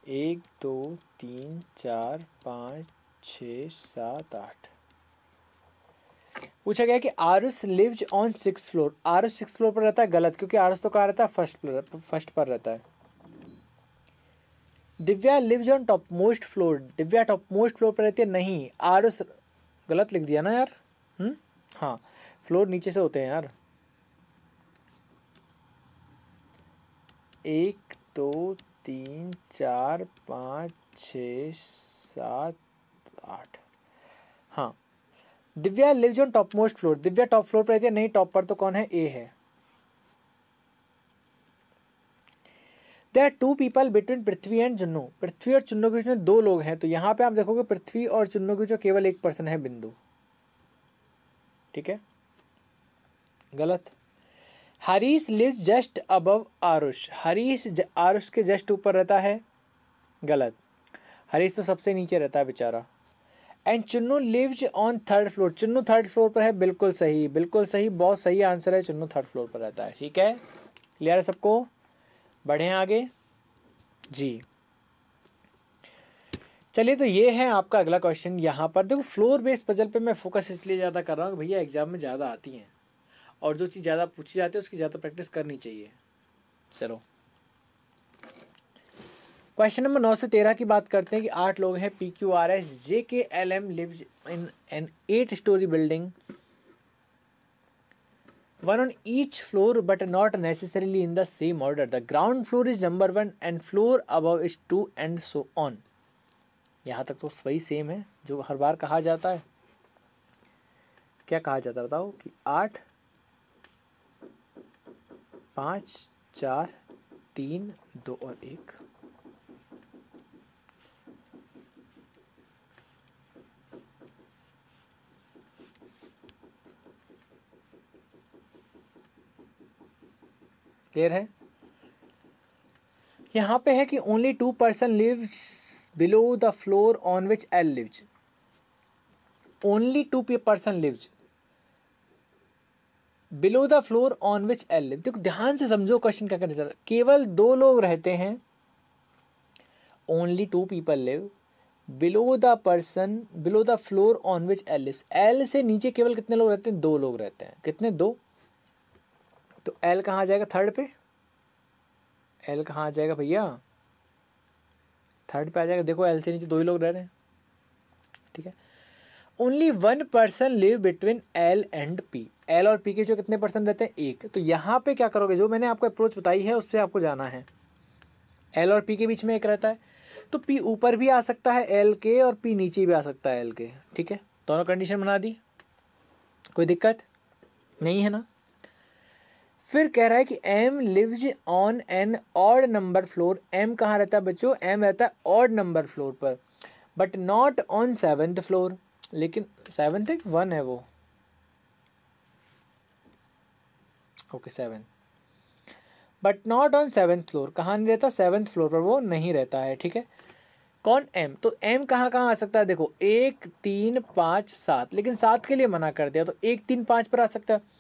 1 2 3 4 5 6 7 8। पूछा गया कि Aarush lives on 6th floor, Aarush 6th floor पर रहता है, गलत, क्योंकि आरुष तो कहाँ रहता है, फर्स्ट पर रहता है। Divya lives on top most floor, Divya top most floor पर रहती है, नहीं, आरुष, गलत लिख दिया ना यार, हाँ, फ्लोर नीचे से होते हैं यार, 1 2 3 4 5 6 7 8, हाँ, Divya lives on top most floor, Divya top floor पर रहती है, नहीं, टॉप पर तो कौन है, ए है। There are 2 people between Prithvi and Chunnu, Prithvi और चुन्नू के बीच में 2 लोग हैं, तो यहाँ पे आप देखोगे पृथ्वी और चुन्नू के बीच में केवल एक पर्सन है, बिंदु। ठीक है, गलत। Harish lives just above Aarush, Harish Aarush के जस्ट ऊपर रहता है, गलत, हरीश तो सबसे नीचे रहता है बेचारा। And Chunnu lives on 3rd floor, Chunnu 3rd floor पर है, बिल्कुल सही, बिल्कुल सही, बहुत सही आंसर है, चुन्नू 3rd फ्लोर पर रहता है। ठीक है, क्लियर है सबको, बढ़े आगे जी। चलिए तो ये है आपका अगला क्वेश्चन। यहाँ पर देखो फ्लोर बेस्ड पजल पे मैं फोकस इसलिए ज़्यादा कर रहा हूँ भैया एग्जाम में ज़्यादा आती हैं और जो चीज़ ज़्यादा पूछी जाती है उसकी ज़्यादा प्रैक्टिस करनी चाहिए। चलो क्वेश्चन नंबर 9 से 13 की बात करते हैं कि 8 लोग हैं, PQRS JKLM lives in an 8 story building, one on each floor but not necessarily in the same order. The ground floor is number 1 and floor above is 2 and so on. यहाँ तक तो वही सेम है जो हर बार कहा जाता है। क्या कहा जाता है बताओ कि 8 5 4 3 2 और 1। क्लियर है? यहाँ पे है कि only 2 person lives below the floor on which L lives, only 2 person lives below the floor on which L lives. देखो ध्यान से समझो क्वेश्चन क्या करना चाहिए, केवल 2 लोग रहते हैं, only 2 people live below the floor on which L is, L से नीचे केवल कितने लोग रहते हैं? 2 लोग रहते हैं। कितने? 2। तो एल कहाँ आ जाएगा? थर्ड पे। एल कहाँ आ जाएगा भैया? थर्ड पे आ जाएगा। देखो एल से नीचे 2 ही लोग रह रहे हैं, ठीक है। Only 1 person live between L and P, L और पी के जो कितने पर्सन रहते हैं? 1। तो यहाँ पे क्या करोगे, जो मैंने आपको अप्रोच बताई है उससे आपको जाना है। एल और पी के बीच में 1 रहता है, तो पी ऊपर भी आ सकता है एल के और पी नीचे भी आ सकता है एल के, ठीक है। दोनों कंडीशन बना दी, कोई दिक्कत नहीं है ना। फिर कह रहा है कि M lives on an odd number floor, M कहाँ रहता है बच्चों? एम रहता है ऑड नंबर फ्लोर पर, but not on 7th floor, लेकिन 7th 1 है वो, okay 7, but not on 7th floor, कहाँ नहीं रहता? 7th फ्लोर पर वो नहीं रहता है, ठीक है। कौन? एम। तो एम कहाँ कहाँ आ सकता है? देखो 1 3 5 7, लेकिन 7 के लिए मना कर दिया, तो 1 3 5 पर आ सकता है।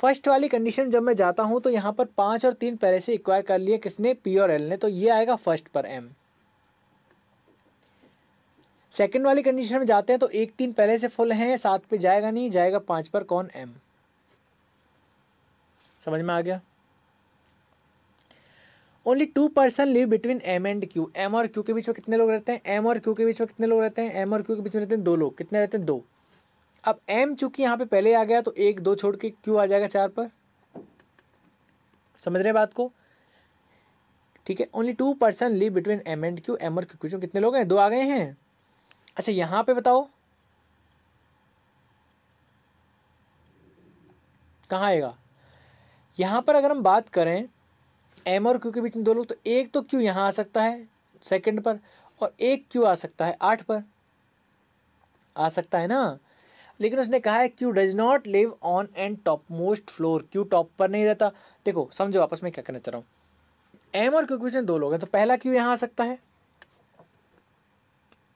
फर्स्ट वाली कंडीशन जब मैं जाता हूँ तो यहाँ पर 5 और 3 पहले से इक्वायर कर लिए, किसने? पी और एल ने, तो ये आएगा फर्स्ट पर एम। सेकंड वाली कंडीशन में जाते हैं तो 1 3 पहले से फुल है, 7 पे जाएगा नहीं, जाएगा 5 पर, कौन? एम। समझ में आ गया? Only 2 person live between M and Q, M और क्यू के बीच में कितने लोग रहते हैं? एम और क्यू के बीच में कितने लोग रहते हैं? एम और क्यू के बीच में रहते हैं 2 लोग। कितने रहते हैं? 2। अब एम चूंकि यहाँ पे पहले आ गया तो 1 2 छोड़ के क्यू आ जाएगा 4 पर। समझ रहे बात को? ठीक है। Only 2 person live between M and Q, M और क्यू के बीच में कितने लोग हैं? 2 आ गए हैं। अच्छा यहाँ पे बताओ कहाँ आएगा? यहाँ पर अगर हम बात करें एम और क्यू के बीच में 2 लोग, तो एक तो क्यू यहाँ आ सकता है सेकंड पर, और एक क्यू आ सकता है 8 पर, आ सकता है ना। लेकिन उसने कहा है Q does not live on and top most floor, Q top पर नहीं रहता। देखो समझो आपस में क्या कहना चाह रहा हूँ, एम और क्यू के बीच में 2 लोग हैं, तो पहला क्यू यहाँ आ सकता है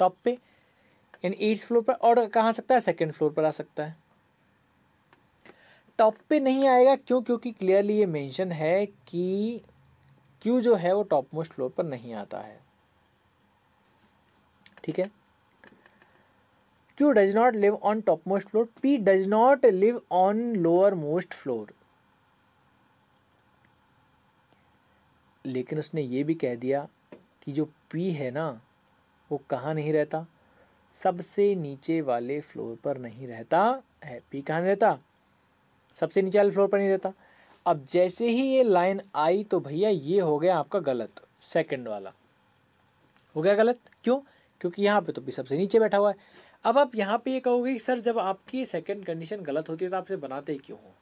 टॉप पे यानी 8th फ्लोर पर, और कहाँ आ सकता है? सेकंड फ्लोर पर आ सकता है। टॉप पे नहीं आएगा क्यों? क्योंकि क्लियरली ये मेंशन है कि क्यू जो है वो टॉप मोस्ट फ्लोर पर नहीं आता है, ठीक है। Q does not live on top most floor, P does not live on lower most floor, लेकिन उसने ये भी कह दिया कि जो पी है ना वो कहाँ नहीं रहता? सबसे नीचे वाले फ्लोर पर नहीं रहता है। पी कहाँ नहीं रहता? सबसे नीचे वाले फ्लोर पर नहीं रहता। अब जैसे ही ये लाइन आई तो भैया ये हो गया आपका गलत, सेकंड वाला हो गया गलत। क्यों? क्योंकि यहाँ पे तो पी सबसे नीचे बैठा हुआ है। अब आप यहाँ पे ये कहोगे कि सर जब आपकी सेकंड कंडीशन गलत होती है तो आपसे बनाते ही क्यों हो?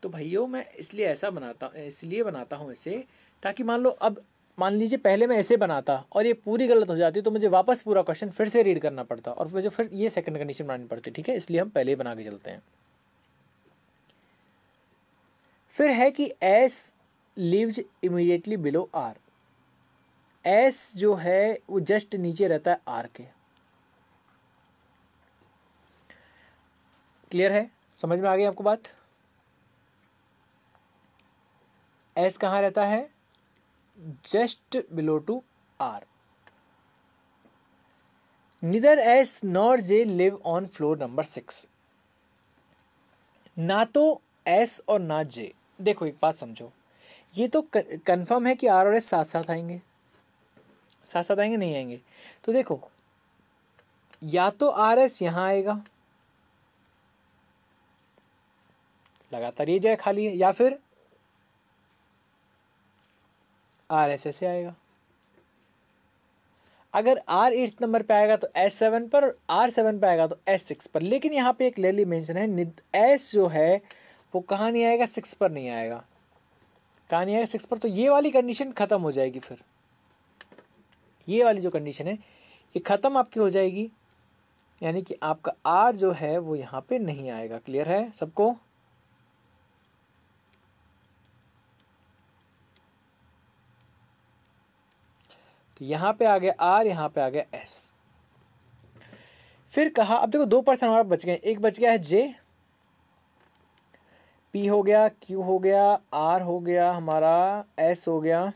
तो भैया मैं इसलिए बनाता हूँ इसे, ताकि मान लो, अब मान लीजिए पहले मैं ऐसे बनाता और ये पूरी गलत हो जाती तो मुझे वापस पूरा क्वेश्चन फिर से रीड करना पड़ता और मुझे फिर ये सेकंड कंडीशन बनानी पड़ती, ठीक है। इसलिए हम पहले ही बना के चलते हैं। फिर है कि S lives immediately below R, S जो है वो जस्ट नीचे रहता है आर के। क्लियर है? समझ में आ गई आपको बात? एस कहाँ रहता है? Just below to R. Neither S nor J live on floor number 6, ना तो एस और ना जे। देखो एक बात समझो, ये तो कंफर्म है कि आर और एस साथ साथ आएंगे, साथ साथ आएंगे नहीं आएंगे? तो देखो या तो आर एस यहाँ आएगा, लगातार ये जगह खाली है, या फिर आर एस ऐसे आएगा। अगर आर 8th नंबर पे आएगा तो एस 7 पर, आर 7 पे आएगा तो एस 6 पर। लेकिन यहाँ पे एक क्लियरली मेंशन है, एस जो है वो कहाँ नहीं आएगा? 6 पर नहीं आएगा। कहाँ नहीं आएगा? 6 पर। तो ये वाली कंडीशन खत्म हो जाएगी। फिर ये वाली जो कंडीशन है ये खत्म आपकी हो जाएगी, यानी कि आपका आर जो है वो यहाँ पे नहीं आएगा। क्लियर है सबको? तो यहाँ पे आ गया आर, यहाँ पे आ गया एस। फिर कहा, अब देखो 2 पर्सन हमारे बच गए, एक बच गया है जे, पी हो गया, क्यू हो गया, आर हो गया, हमारा एस हो गया,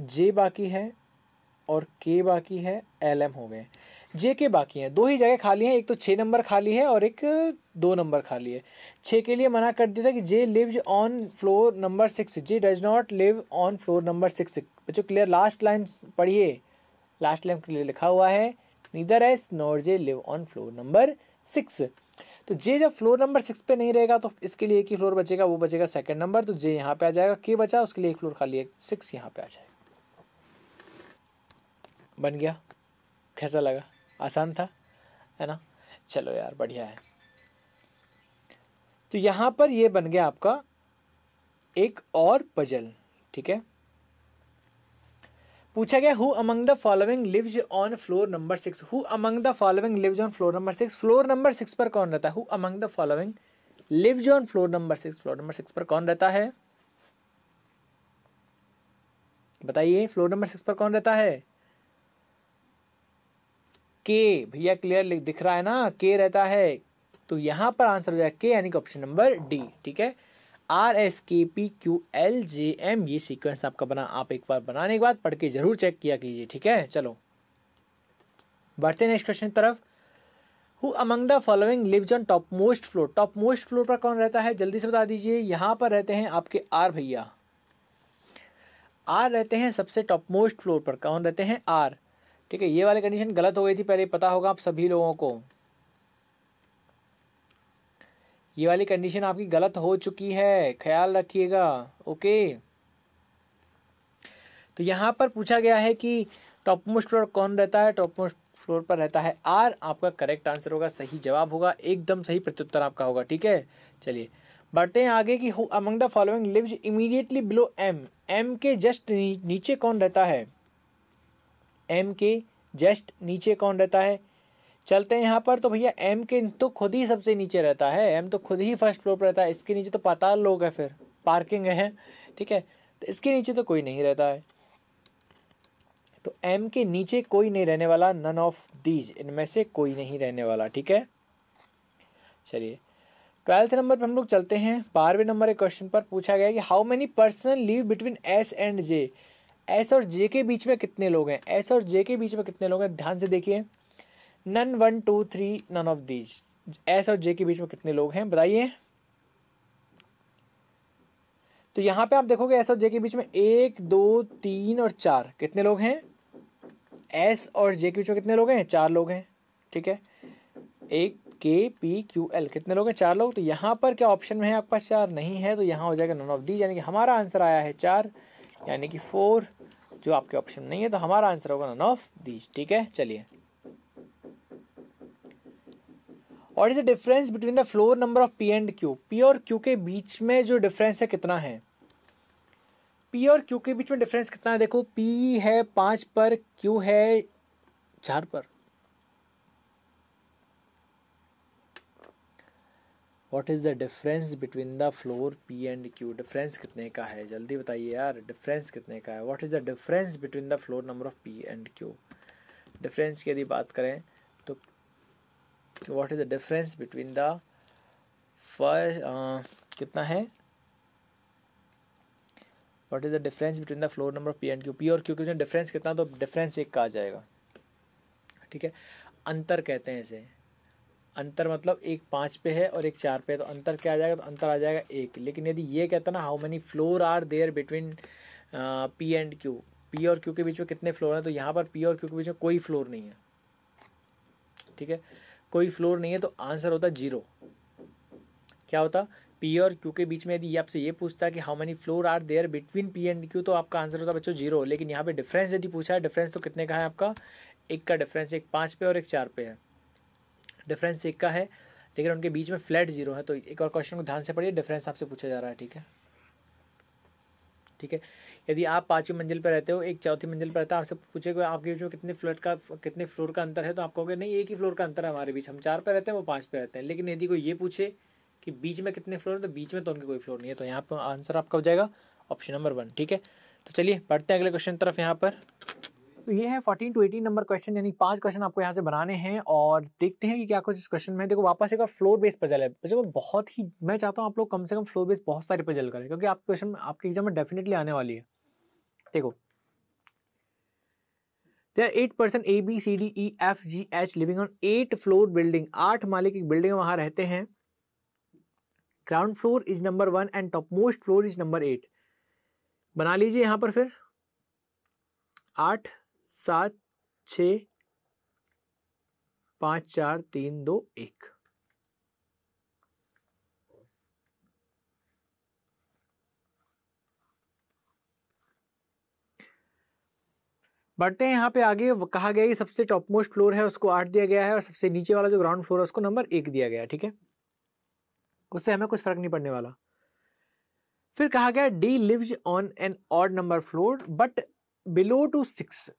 जे बाकी है और के बाकी है, एल एम हो गए, जे के बाकी हैं, दो ही जगह खाली हैं, एक तो 6 नंबर खाली है और एक 2 नंबर खाली है। 6 के लिए मना कर दिया था कि J lives on floor number 6, J does not live on floor number 6। बच्चों क्लियर, लास्ट लाइन पढ़िए, लास्ट लाइन के लिए लिखा हुआ है neither S nor J live on floor number 6। तो जे जब फ्लोर नंबर 6 पे नहीं रहेगा तो इसके लिए एक ही फ्लोर बचेगा, वो बचेगा सेकंड नंबर, तो जे यहाँ पे आ जाएगा, के बचा उसके लिए एक फ्लोर खाली है, 6 यहाँ पे आ जाएगा। बन गया? कैसा लगा? आसान था, है ना? चलो यार बढ़िया है। तो यहाँ पर ये बन गया आपका एक और पजल, ठीक है। पूछा गया who among the following lives on floor number 6, who among the following lives on floor number 6, floor number 6 पर कौन रहता है? Who among the following lives on floor number 6, floor number 6 पर कौन रहता है? बताइए, फ्लोर नंबर 6 पर कौन रहता है? के, भैया क्लियर दिख रहा है ना, के रहता है। तो यहां पर आंसर हो जाएगा के, यानी कि ऑप्शन नंबर डी, ठीक है। R S K P Q L J M, ये सीक्वेंस आपका बना, आप एक बार बनाने के बाद पढ़ के जरूर चेक किया कीजिए, ठीक है। चलो बढ़ते नेक्स्ट क्वेश्चन की तरफ। Who among the following lives on top most floor, top most floor पर कौन रहता है? जल्दी से बता दीजिए। यहां पर रहते हैं आपके आर भैया, आर रहते हैं सबसे टॉप मोस्ट फ्लोर पर, कौन रहते हैं? आर, ठीक है। ये वाली कंडीशन गलत हो गई थी पहले, पता होगा आप सभी लोगों को, ये वाली कंडीशन आपकी गलत हो चुकी है, ख्याल रखिएगा, ओके। तो यहाँ पर पूछा गया है कि टॉप मोस्ट फ्लोर कौन रहता है? टॉप मोस्ट फ्लोर पर रहता है आर, आपका करेक्ट आंसर होगा, सही जवाब होगा, एकदम सही प्रत्युत्तर आपका होगा, ठीक है। चलिए बढ़ते हैं आगे कि who among the following lives immediately below M, M के जस्ट नीचे कौन रहता है? एम के जस्ट नीचे कौन रहता है? चलते हैं यहाँ पर, तो भैया एम के तो खुद ही सबसे नीचे रहता है, एम तो खुद ही फर्स्ट फ्लोर पर रहता है, इसके नीचे तो पाताल लोग है, फिर पार्किंग है, ठीक है। तो इसके नीचे तो कोई नहीं रहता है, तो एम के नीचे कोई नहीं रहने वाला, नन ऑफ दीज, इनमें से कोई नहीं रहने वाला, ठीक है। चलिए 12th नंबर पर हम लोग चलते हैं। 12वें नंबर के क्वेश्चन पर पूछा गया कि how many person live between S and J, S और जे के बीच में कितने लोग हैं? एस और जे के बीच में कितने लोग हैं? ध्यान से देखिए, none 1 2 3 none of these, S और जे के बीच में कितने लोग हैं बताइए। तो यहाँ पे आप देखोगे एस और जे के बीच में 1 2 3 और 4, कितने लोग हैं? एस और जे के बीच में कितने लोग हैं? 4 लोग हैं, ठीक है। एक के पी क्यू एल, कितने लोग हैं? 4 लोग। तो यहाँ पर क्या ऑप्शन में है आपके पास? 4 नहीं है, तो यहाँ हो जाएगा नन ऑफ दीज, यानी कि हमारा आंसर आया है 4, यानी कि 4 जो आपके ऑप्शन नहीं है, तो हमारा आंसर होगा नन ऑफ दीज, ठीक है। चलिए, और is the difference between the floor number of P and Q, P और क्यू के बीच में जो डिफरेंस है कितना है? पी और क्यू के बीच में डिफरेंस कितना है? देखो पी है 5 पर, क्यू है 4 पर। What is the difference between the floor P and Q, difference कितने का है? जल्दी बताइए यार, डिफरेंस कितने का है? What is the difference between the floor number of P and Q? Difference की यदि बात करें तो what is the difference between the first कितना है? What is the difference between the floor number of P and Q, P और क्यू के बीच में डिफरेंस कितना? तो डिफरेंस 1 का आ जाएगा, ठीक है। अंतर कहते हैं इसे, अंतर मतलब एक 5 पे है और एक 4 पे है, तो अंतर क्या आ जाएगा? तो अंतर आ जाएगा 1। लेकिन यदि ये कहता ना how many floor are there between P and Q, P और क्यू के बीच में कितने फ्लोर हैं, तो यहाँ पर पी और क्यू के बीच में कोई फ्लोर नहीं है, ठीक है, कोई फ्लोर नहीं है, तो आंसर होता 0। क्या होता? पी और क्यू के बीच में यदि आपसे ये पूछता है कि how many floor are there between P and Q, तो आपका आंसर होता बच्चों 0। लेकिन यहाँ पे डिफरेंस यदि पूछा है, डिफरेंस तो कितने का है आपका? 1 का डिफरेंस, एक 5 पे और एक 4 पे है, डिफरेंस 1 का है, लेकिन उनके बीच में फ्लैट 0 है। तो एक और क्वेश्चन को ध्यान से पढ़िए, डिफरेंस आपसे पूछा जा रहा है, ठीक है, ठीक है। यदि आप 5वीं मंजिल पर रहते हो, एक 4थी मंजिल पर रहता है, आपसे पूछेगा आपके बीच में कितने फ्लोर का अंतर है, तो आप कहोगे नहीं एक ही फ्लोर का अंतर है हमारे बीच, हम 4 पे रहते हैं, वो 5 पे रहते हैं। लेकिन यदि कोई ये पूछे कि बीच में कितने फ्लोर है, तो बीच में तो उनके कोई फ्लोर नहीं है, तो यहाँ पर आंसर आपका हो जाएगा ऑप्शन नंबर 1, ठीक है। तो चलिए बढ़ते हैं अगले क्वेश्चन तरफ। यहाँ पर तो ये है 14 to 18 नंबर क्वेश्चन, यानी 5 क्वेश्चन आपको यहाँ से बनाने हैं, और देखते हैं कि क्या कुछ इस क्वेश्चन में। देखो वापस एक बार फ्लोर बेस्ड पजल है, जो बहुत ही, मैं चाहता हूँ आप लोग कम से कम फ्लोर बेस्ड बहुत सारे पजल करें, क्योंकि आप क्वेश्चन आपके एग्जाम में डेफिनेटली आने वाली है। देखो there are 8 person A B C D E F G H living on 8 floor building, 8 माले की बिल्डिंग वहां रहते हैं। Ground floor is number 1 and top most floor is number 8। बना लीजिए यहां पर फिर 8 7 6 5 4 3 2 1। बढ़ते हैं यहाँ पे आगे। कहा गया कि सबसे टॉप मोस्ट फ्लोर है उसको 8 दिया गया है और सबसे नीचे वाला जो ग्राउंड फ्लोर है उसको नंबर 1 दिया गया है, ठीक है, उससे हमें कुछ फर्क नहीं पड़ने वाला। फिर कहा गया D lives on an odd number floor but below to 6।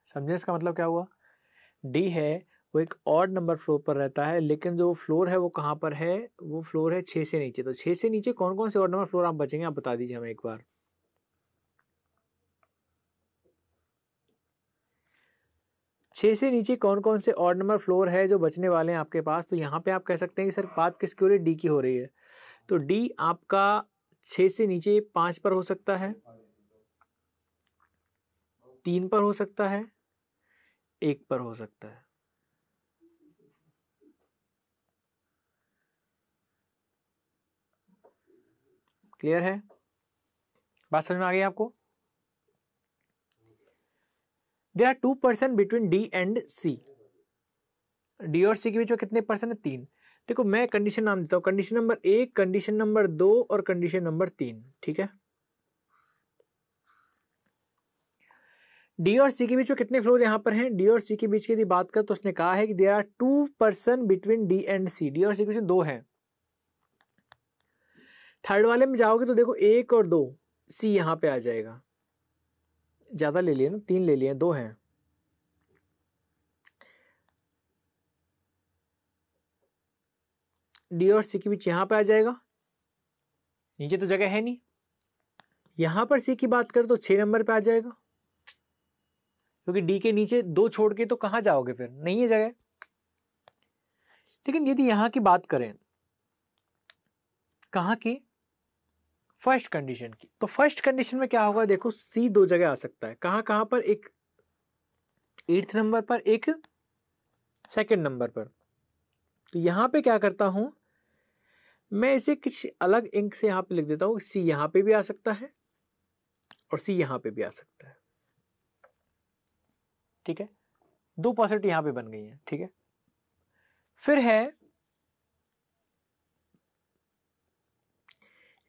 समझे इसका मतलब क्या हुआ? डी है वो एक ऑड नंबर फ्लोर पर रहता है, लेकिन जो फ्लोर है वो कहां पर है? वो फ्लोर है 6 से नीचे। तो 6 से नीचे कौन कौन से ऑड नंबर फ्लोर आप बचेंगे, आप बता दीजिए हमें एक बार। 6 से नीचे कौन कौन से ऑड नंबर फ्लोर है जो बचने वाले हैं आपके पास? तो यहाँ पे आप कह सकते हैं कि सर बात किसकी हो रही है? डी की हो रही है। तो डी आपका 6 से नीचे 5 पर हो सकता है, 3 पर हो सकता है, 1 पर हो सकता है। क्लियर है? बात समझ में आ गई आपको? There are 2 person between D and C. D और सी के बीच में कितने पर्सन है? 3। देखो मैं कंडीशन नाम देता हूं, कंडीशन नंबर 1, कंडीशन नंबर 2 और कंडीशन नंबर 3, ठीक है। डी और सी के बीच में कितने फ्लोर यहां पर हैं? डी और सी के बीच की यदि बात कर तो उसने कहा है कि there are 2 person between D and C. D और सी के बीच में 2 हैं। थर्ड वाले में जाओगे तो देखो 1 और 2, सी यहां पे आ जाएगा। ज्यादा ले लिए ना, 3 ले लिए, 2 हैं। डी और सी के बीच यहां पे आ जाएगा, नीचे तो जगह है नहीं। यहां पर सी की बात करें तो 6 नंबर पे आ जाएगा, क्योंकि डी के नीचे 2 छोड़ के तो कहां जाओगे, फिर नहीं है जगह। लेकिन यदि यहां की बात करें, कहां की? फर्स्ट कंडीशन की, तो फर्स्ट कंडीशन में क्या होगा? देखो सी 2 जगह आ सकता है। कहां कहां पर? एक 8th नंबर पर, एक 2nd नंबर पर। तो यहां पे क्या करता हूं मैं, इसे कुछ अलग इंक से यहां पे लिख देता हूं। सी यहां पे भी आ सकता है और सी यहां पे भी आ सकता है, ठीक है। 2 पॉसिबिलिटी यहां पे बन गई है, ठीक है। फिर है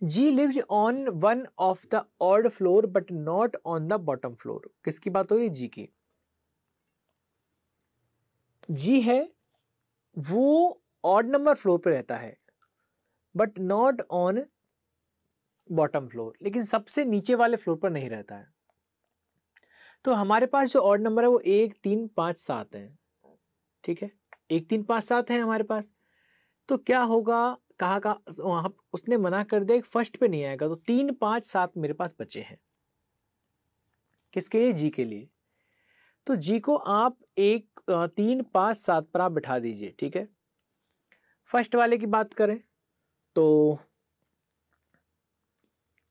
G lives on one of the odd floor but not on the bottom floor. किसकी बात हो रही है? जी की। जी है वो ऑड नंबर फ्लोर पे रहता है but not on bottom floor, लेकिन सबसे नीचे वाले फ्लोर पर नहीं रहता है। तो हमारे पास जो ऑड नंबर है वो 1 3 5 7 है, ठीक है। 1 3 5 7 है हमारे पास। तो क्या होगा? कहा का वहां उसने मना कर दिया, फर्स्ट पे नहीं आएगा। तो 3 5 7 मेरे पास बचे हैं। किसके लिए? जी के लिए। तो जी को आप 3 5 7 पर आप बिठा दीजिए, ठीक है। फर्स्ट वाले की बात करें तो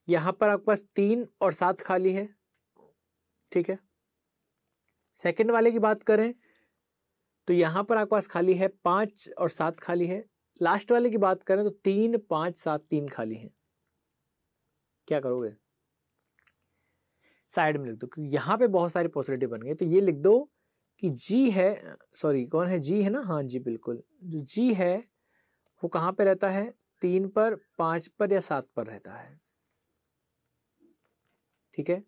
यहां पर आपके पास 3 और 7 खाली है, ठीक है। सेकंड वाले की बात करें तो यहां पर आपके पास खाली है 5 और 7 खाली है। लास्ट वाले की बात करें तो 3 5 7 3 खाली है। क्या करोगे? साइड में लिख दो, क्योंकि यहां पे बहुत सारी पॉसिबिलिटी बन गई। तो ये लिख दो कि जी है, सॉरी कौन है? जी है ना, हाँ जी बिल्कुल। जो जी है वो कहां पे रहता है? 3 पर, 5 पर या 7 पर रहता है, ठीक है।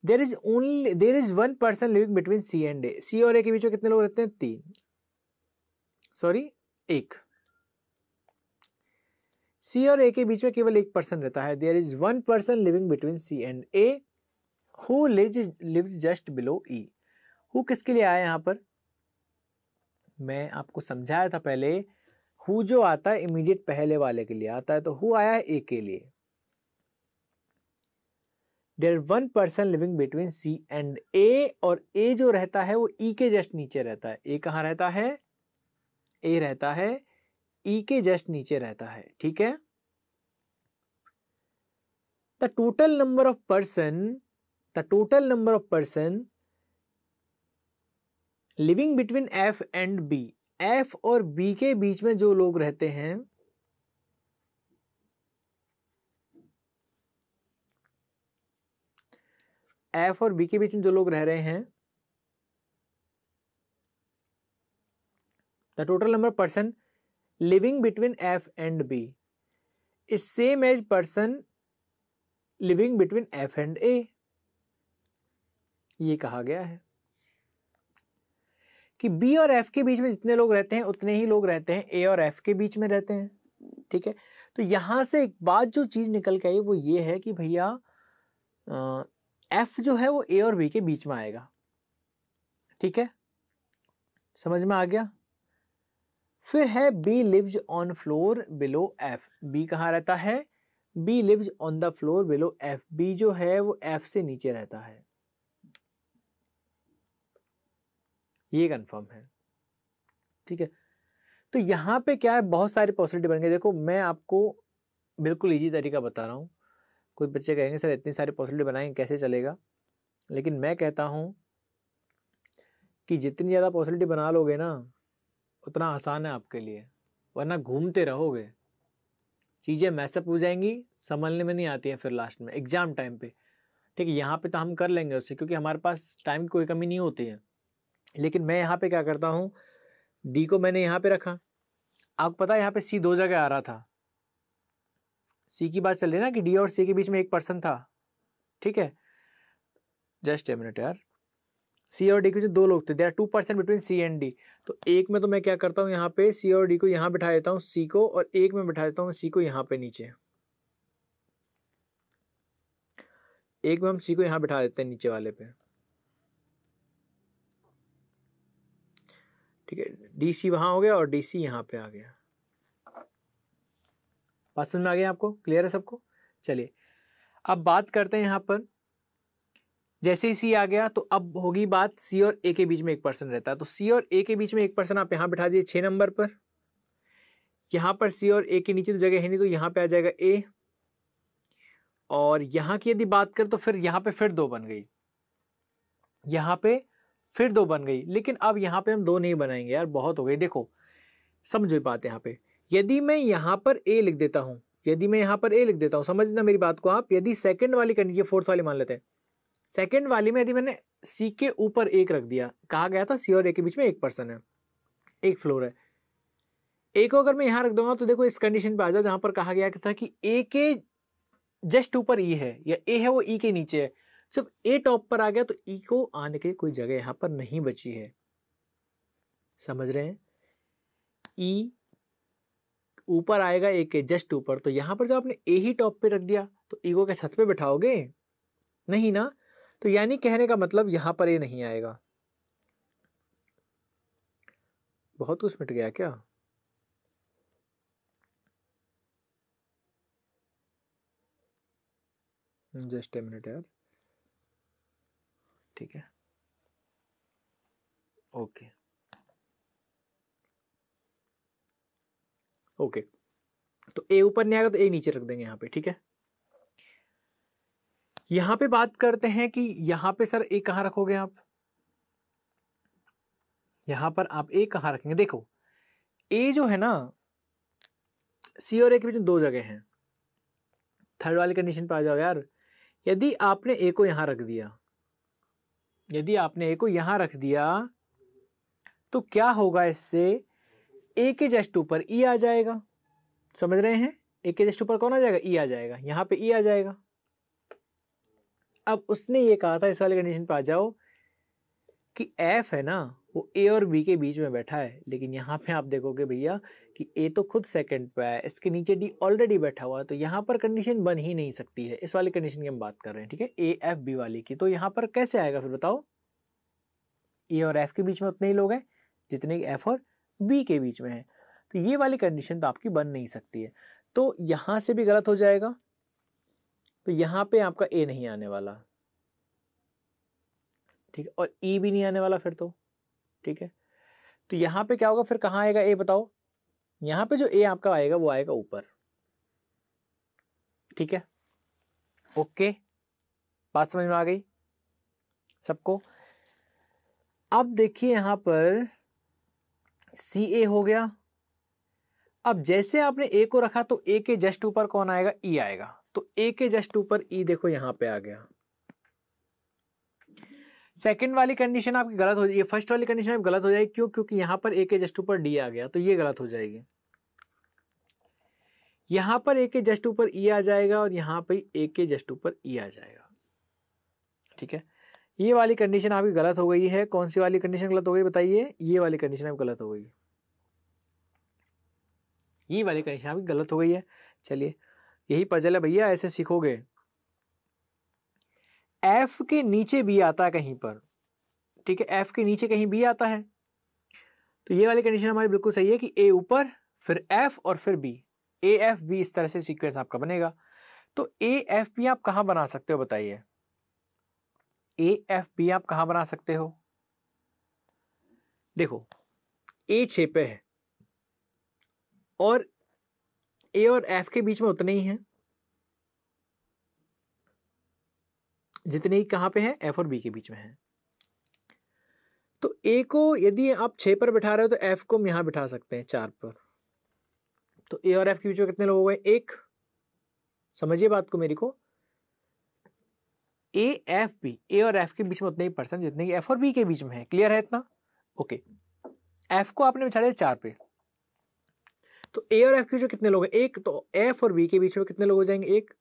There is 1 person living between C and A. C और ए के बीच में कितने लोग रहते हैं? 3, सॉरी 1। सी और ए के बीच में केवल 1 पर्सन रहता है। There is 1 person living between C and A who lives just below E. Who किसके लिए आया यहां पर? मैं आपको समझाया था पहले, हु जो आता है इमीडिएट पहले वाले के लिए आता है, तो हु आया है ए के लिए। There 1 person living between C and A, और ए जो रहता है वो ई के जस्ट नीचे रहता है। ए कहां रहता है? ए रहता है ई के जस्ट नीचे रहता है, ठीक है। The total number of person living between F and B, F और बी के बीच में जो लोग रहते हैं, एफ और बी के बीच में जो लोग रह रहे हैं, the total number person living between F and B is same as person living between F and A, ये कहा गया है कि बी और एफ के बीच में जितने लोग रहते हैं उतने ही लोग रहते हैं ए और एफ के बीच में रहते हैं। ठीक है, तो यहां से एक बात जो चीज निकल के आई वो ये है कि भैया एफ जो है वो ए और बी के बीच में आएगा। ठीक है, समझ में आ गया। फिर है B lives on floor below F, B कहाँ रहता है, B lives on the floor below F, B जो है वो एफ से नीचे रहता है, ये कंफर्म है। ठीक है, तो यहां पे क्या है, बहुत सारी पॉसिबिलिटी बन गई। देखो मैं आपको बिल्कुल इजी तरीका बता रहा हूं, कोई बच्चे कहेंगे सर इतनी सारी पॉसिबिलिटी बनाएंगे कैसे चलेगा, लेकिन मैं कहता हूं कि जितनी ज़्यादा पॉसिबिलिटी बना लोगे ना उतना आसान है आपके लिए, वरना घूमते रहोगे, चीज़ें मैसअप हो जाएंगी, संभलने में नहीं आती हैं फिर लास्ट में एग्जाम टाइम पे। ठीक है, यहाँ पे तो हम कर लेंगे उससे क्योंकि हमारे पास टाइम की कोई कमी नहीं होती है, लेकिन मैं यहाँ पे क्या करता हूँ, डी को मैंने यहाँ पे रखा, आपको पता है यहाँ पे सी दो जगह आ रहा था, सी की बात चल रही है ना कि डी और सी के बीच में एक पर्सन था। ठीक है, जस्ट ए मिनट यार, सी और डी के बीच दो लोग थे, there are 2% between C and D. तो एक में तो मैं क्या करता हूँ, यहाँ पे सी और डी को यहाँ बिठा देता हूँ, सी को, और एक में बिठा देता हूँ सी को यहाँ पे नीचे, एक में हम सी को यहाँ बिठा देते हैं नीचे वाले पे। ठीक है, डी सी वहां हो गया और डी सी यहाँ पे आ गया। बात समझ में आ गया आपको, क्लियर है सबको। चलिए अब बात करते हैं यहाँ पर, जैसे ही सी आ गया तो अब होगी बात, सी और ए के बीच में एक पर्सन रहता है, तो सी और ए के बीच में एक पर्सन आप यहाँ बिठा दिए 6 नंबर पर, यहाँ पर सी और ए के नीचे तो जगह है नहीं तो यहाँ पे आ जाएगा ए, और यहाँ की यदि बात करें तो फिर यहाँ पे फिर 2 बन गई, यहाँ पे फिर 2 बन गई, लेकिन अब यहाँ पे हम 2 नहीं बनाएंगे यार, बहुत हो गई। देखो समझो बात यहाँ पे, यदि मैं यहाँ पर ए लिख देता हूँ, यदि मैं यहाँ पर ए लिख देता हूँ, समझना मेरी बात को आप, यदि सेकंड वाली कंडीशन, फोर्थ वाली मान लेते हैं, सेकंड वाली में यदि मैंने सी के ऊपर एक रख दिया, कहा गया था सी और ए के बीच में एक पर्सन है, एक फ्लोर है, ए को अगर मैं यहाँ रख दूंगा तो देखो इस कंडीशन पे आ जाओ जहां पर कहा गया था कि ए के जस्ट ऊपर ई है, या ए है वो ई के नीचे है, जब ए टॉप पर आ गया तो ई को आने की कोई जगह यहां पर नहीं बची है, समझ रहे हैं। ई ऊपर आएगा ए के जस्ट ऊपर, तो यहां पर जब आपने ए ही टॉप पे रख दिया तो ई को क्या छत पे बैठाओगे, नहीं ना, तो यानी कहने का मतलब यहां पर ए नहीं आएगा। बहुत कुछ मिट गया क्या, जस्ट ए मिनट यार, ठीक है, ओके ओके, तो ए ऊपर नहीं आएगा तो ए नीचे रख देंगे यहाँ पे। ठीक है, यहां पे बात करते हैं कि यहां पे सर ए कहां रखोगे आप, यहां पर आप ए कहां रखेंगे, देखो ए जो है ना, सी और ए के बीच में 2 जगह हैं, थर्ड वाली कंडीशन पे आ जाओ यार, यदि आपने ए को यहां रख दिया, यदि आपने ए को यहां रख दिया तो क्या होगा, इससे ए के जस्ट ऊपर ई आ जाएगा, समझ रहे हैं, ए के जस्ट ऊपर कौन आ जाएगा, ई आ जाएगा, यहां पे ई आ जाएगा। अब उसने ये कहा था, इस वाले कंडीशन पे आ जाओ, कि एफ है ना वो ए और बी के बीच में बैठा है, लेकिन यहाँ पे आप देखोगे भैया कि ए तो खुद सेकंड पे है, इसके नीचे डी ऑलरेडी बैठा हुआ है, तो यहाँ पर कंडीशन बन ही नहीं सकती है, इस वाली कंडीशन की हम बात कर रहे हैं। ठीक है, ए एफ बी वाली की, तो यहाँ पर कैसे आएगा फिर बताओ, ए और एफ के बीच में उतने ही लोग हैं जितने एफ और बी के बीच में है, तो ये वाली कंडीशन तो आपकी बन नहीं सकती है, तो यहां से भी गलत हो जाएगा, तो यहां पे आपका ए नहीं आने वाला, ठीक है, और ई भी नहीं आने वाला फिर तो। ठीक है, तो यहां पे क्या होगा फिर, कहां आएगा ए बताओ, यहां पे जो ए आपका आएगा वो आएगा ऊपर। ठीक है, ओके, बात समझ में आ गई सबको। अब देखिए यहां पर सी ए हो गया। अब जैसे आपने ए को रखा तो ए के जस्ट ऊपर कौन आएगा, ई आएगा। तो ए के जस्ट ऊपर ई देखो यहां पे आ गया। सेकंड वाली कंडीशन आपकी गलत हो जाएगी, फर्स्ट वाली कंडीशन आपकी गलत हो जाएगी। क्यों? क्योंकि यहां पर ए के जस्ट ऊपर डी आ गया, तो ये गलत हो जाएगी। यहां पर ए के जस्ट ऊपर ई आ जाएगा और यहां पर ए के जस्ट ऊपर ई आ जाएगा। ठीक है, ये वाली कंडीशन आपकी गलत हो गई है। कौन सी वाली कंडीशन गलत हो गई बताइए? ये वाली कंडीशन आपकी गलत हो गई, ये वाली कंडीशन आपकी गलत हो गई है। चलिए, यही पजल है भैया, ऐसे सीखोगे। एफ के नीचे बी आता है कहीं पर, ठीक है, एफ के नीचे कहीं बी आता है, तो ये वाली कंडीशन हमारी बिल्कुल सही है कि ए ऊपर फिर एफ और फिर बी, ए एफ बी, इस तरह से सीक्वेंस आपका बनेगा। तो ए एफ बी आप कहां बना सकते हो बताइए? ए एफ बी आप कहां बना सकते हो? देखो, ए 6 पे है और ए और एफ के बीच में उतने ही हैं जितने ही कहां पे हैं, एफ और बी के बीच में हैं। तो ए को यदि आप 6 पर बिठा रहे हो तो एफ को हम यहां बिठा सकते हैं 4 पर। तो ए और एफ के बीच में कितने लोग हो गए? एक। समझिए बात को मेरी को, ए एफ बी, ए और एफ के बीच में उतने ही पर्सन जितने की एफ और बी के बीच में है। क्लियर है इतना? ओके, एफ को आपने बिठा दिया 4 पे, तो ए और एफ के बीच में कितने लोग हैं? एक। तो एफ और बी के बीच में कितने लोग हो जाएंगे? एक।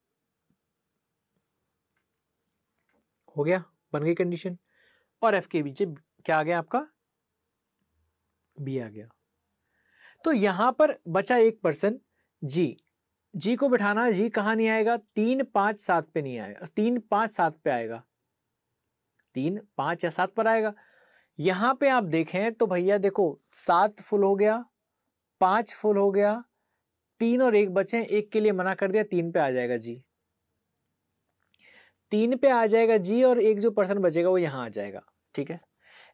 हो गया, बन गई कंडीशन। और एफ के बीच क्या आ गया आपका? बी आ गया। तो यहां पर बचा एक पर्सन जी। जी को बिठाना, जी कहां नहीं आएगा? 3 5 7 पे नहीं आएगा, 3 5 7 पे आएगा, 3 5 या 7 पर आएगा। यहां पे आप देखें तो भैया देखो, 7 फुल हो गया, 5 फुल हो गया, 3 और 1 बचे, एक के लिए मना कर दिया, 3 पे आ जाएगा जी, 3 पे आ जाएगा जी, और एक जो पर्सन बचेगा वो यहां आ जाएगा। ठीक है,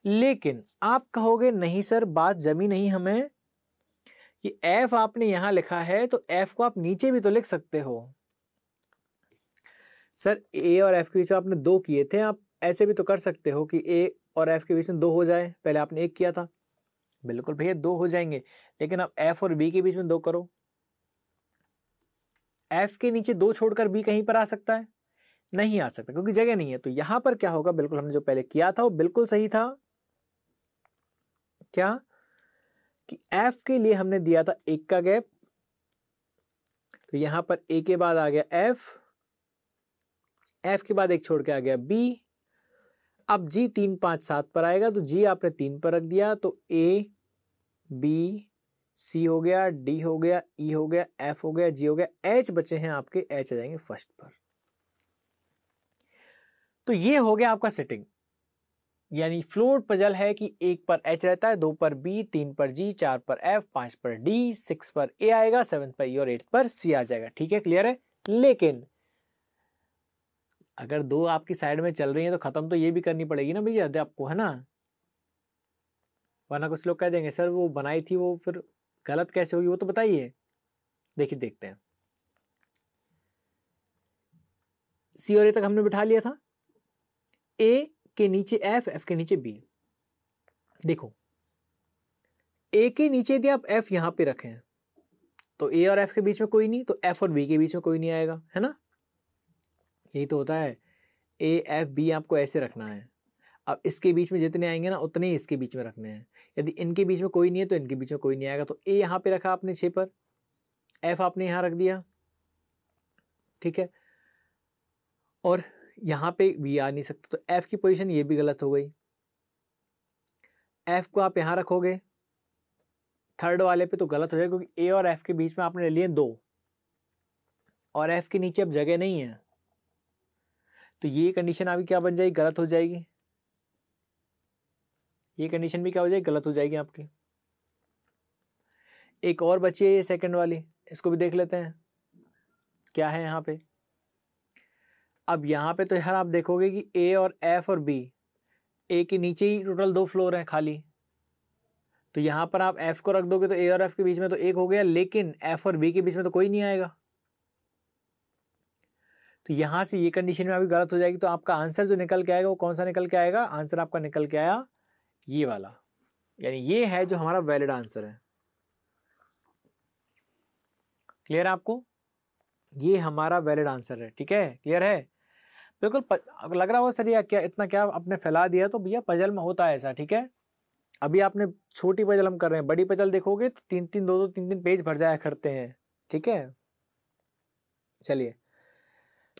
लेकिन आप कहोगे नहीं सर बात जमी नहीं हमें, ये एफ आपने यहां लिखा है तो एफ को आप नीचे भी तो लिख सकते हो। सर ए और एफ के बीच में आपने 2 किए थे, आप ऐसे भी तो कर सकते हो कि ए और एफ के बीच में 2 हो जाए, पहले आपने 1 किया था। बिल्कुल भैया 2 हो जाएंगे, लेकिन आप एफ और बी के बीच में 2 करो। एफ के नीचे 2 छोड़कर बी कहीं पर आ सकता है? नहीं आ सकता, क्योंकि जगह नहीं है। तो यहां पर क्या होगा, बिल्कुल हमने जो पहले किया था वो बिल्कुल सही था। क्या? कि एफ के लिए हमने दिया था 1 का गैप, तो यहां पर ए के बाद आ गया एफ, एफ के बाद 1 छोड़ के आ गया बी। अब जी 3 5 7 पर आएगा, तो जी आपने 3 पर रख दिया, तो ए बी सी हो गया, डी हो गया, ई हो गया, एफ हो गया, जी हो गया, एच बचे हैं आपके, एच आ जाएंगे फर्स्ट पर। तो ये हो गया आपका सेटिंग, यानी फ्लोट पजल है कि 1 पर एच रहता है, 2 पर बी, 3 पर जी, 4 पर एफ, 5 पर डी, 6 पर ए आएगा, 7 पर ई और 8 पर सी आ जाएगा। ठीक है, क्लियर है? लेकिन अगर 2 आपकी साइड में चल रही है तो खत्म तो ये भी करनी पड़ेगी ना भैया आपको, है ना? वरना कुछ लोग कह देंगे सर वो बनाई थी वो फिर गलत कैसे होगी, वो तो बताइए। देखिए देखते हैं, सी और ए तक हमने बिठा लिया था, ए के नीचे एफ, एफ के नीचे बी। देखो, ए के नीचे यदि आप एफ यहां पे रखें तो ए और एफ के बीच में कोई नहीं, तो एफ और बी के बीच में कोई नहीं आएगा, है ना? यही तो होता है, ए एफ बी आपको ऐसे रखना है। अब इसके बीच में जितने आएंगे ना उतने ही इसके बीच में रखने हैं। यदि इनके बीच में कोई नहीं है तो इनके बीच में कोई नहीं आएगा। तो ए यहाँ पे रखा आपने 6 पर, एफ आपने यहाँ रख दिया, ठीक है, और यहाँ पे बी आ नहीं सकता, तो एफ की पोजीशन ये भी गलत हो गई। एफ को आप यहाँ रखोगे, थर्ड वाले पे तो गलत हो जाएगा, क्योंकि ए और एफ के बीच में आपने ले लिए 2 और एफ के नीचे अब जगह नहीं है, तो ये कंडीशन आपकी क्या बन जाएगी? गलत हो जाएगी। ये कंडीशन भी क्या हो जाएगी? गलत हो जाएगी आपकी। एक और बची है ये सेकंड वाली, इसको भी देख लेते हैं क्या है यहाँ पे। अब यहाँ पे तो यार आप देखोगे कि ए और एफ और बी, ए के नीचे ही टोटल 2 फ्लोर हैं खाली, तो यहाँ पर आप एफ को रख दोगे तो ए और एफ के बीच में तो 1 हो गया, लेकिन एफ और बी के बीच में तो कोई नहीं आएगा। तो यहाँ से ये कंडीशन में अभी गलत हो जाएगी, तो आपका आंसर जो निकल के आएगा वो कौन सा निकल के आएगा? आंसर आपका निकल के आया ये वाला, यानी ये है जो हमारा वैलिड आंसर है। क्लियर है आपको? ये हमारा वैलिड आंसर है, ठीक है, क्लियर है? बिल्कुल लग रहा हो सर या क्या इतना क्या आपने फैला दिया, तो भैया पजल में होता है ऐसा, ठीक है। अभी आपने छोटी पजल हम कर रहे हैं, बड़ी पजल देखोगे तो 3-3 2-2 3-3 पेज भर जाया करते हैं, ठीक है। चलिए,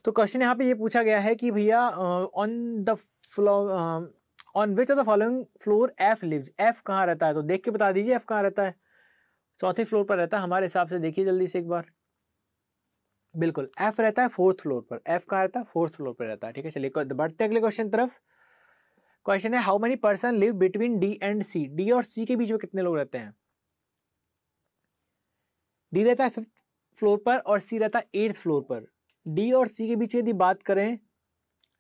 तो क्वेश्चन यहाँ पे ये पूछा गया है कि भैया on the floor on which of the following floor F lives, F कहाँ रहता है? तो देख के बता दीजिए एफ कहाँ रहता है। चौथे फ्लोर पर रहता है हमारे हिसाब से, देखिए जल्दी से एक बार। बिल्कुल एफ रहता है फोर्थ फ्लोर पर, एफ कहाँ रहता है? फोर्थ फ्लोर पर रहता है, ठीक है। चलिए बढ़ते अगले क्वेश्चन तरफ। क्वेश्चन है how many person live between D and C, D और सी के बीच में कितने लोग रहते हैं? डी रहता है 5th फ्लोर पर और सी रहता है 8th फ्लोर पर। डी और सी के बीच यदि बात करें,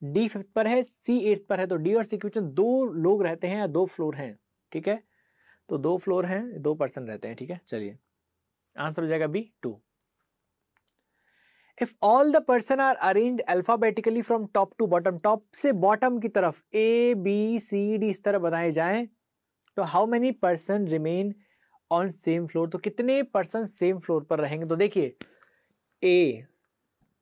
डी 5th पर है, सी 8th पर है, तो डी और सी के बीच में 2 लोग रहते हैं या 2 फ्लोर हैं, ठीक है। तो 2 फ्लोर हैं, 2 पर्सन रहते हैं, ठीक है। चलिए आंसर हो जाएगा B 2। If all the person are arranged alphabetically from top to bottom, top से बॉटम की तरफ ए बी सी डी इस तरह बनाए जाएं, तो how many person remain on same floor, तो कितने पर्सन सेम फ्लोर पर रहेंगे? तो देखिए A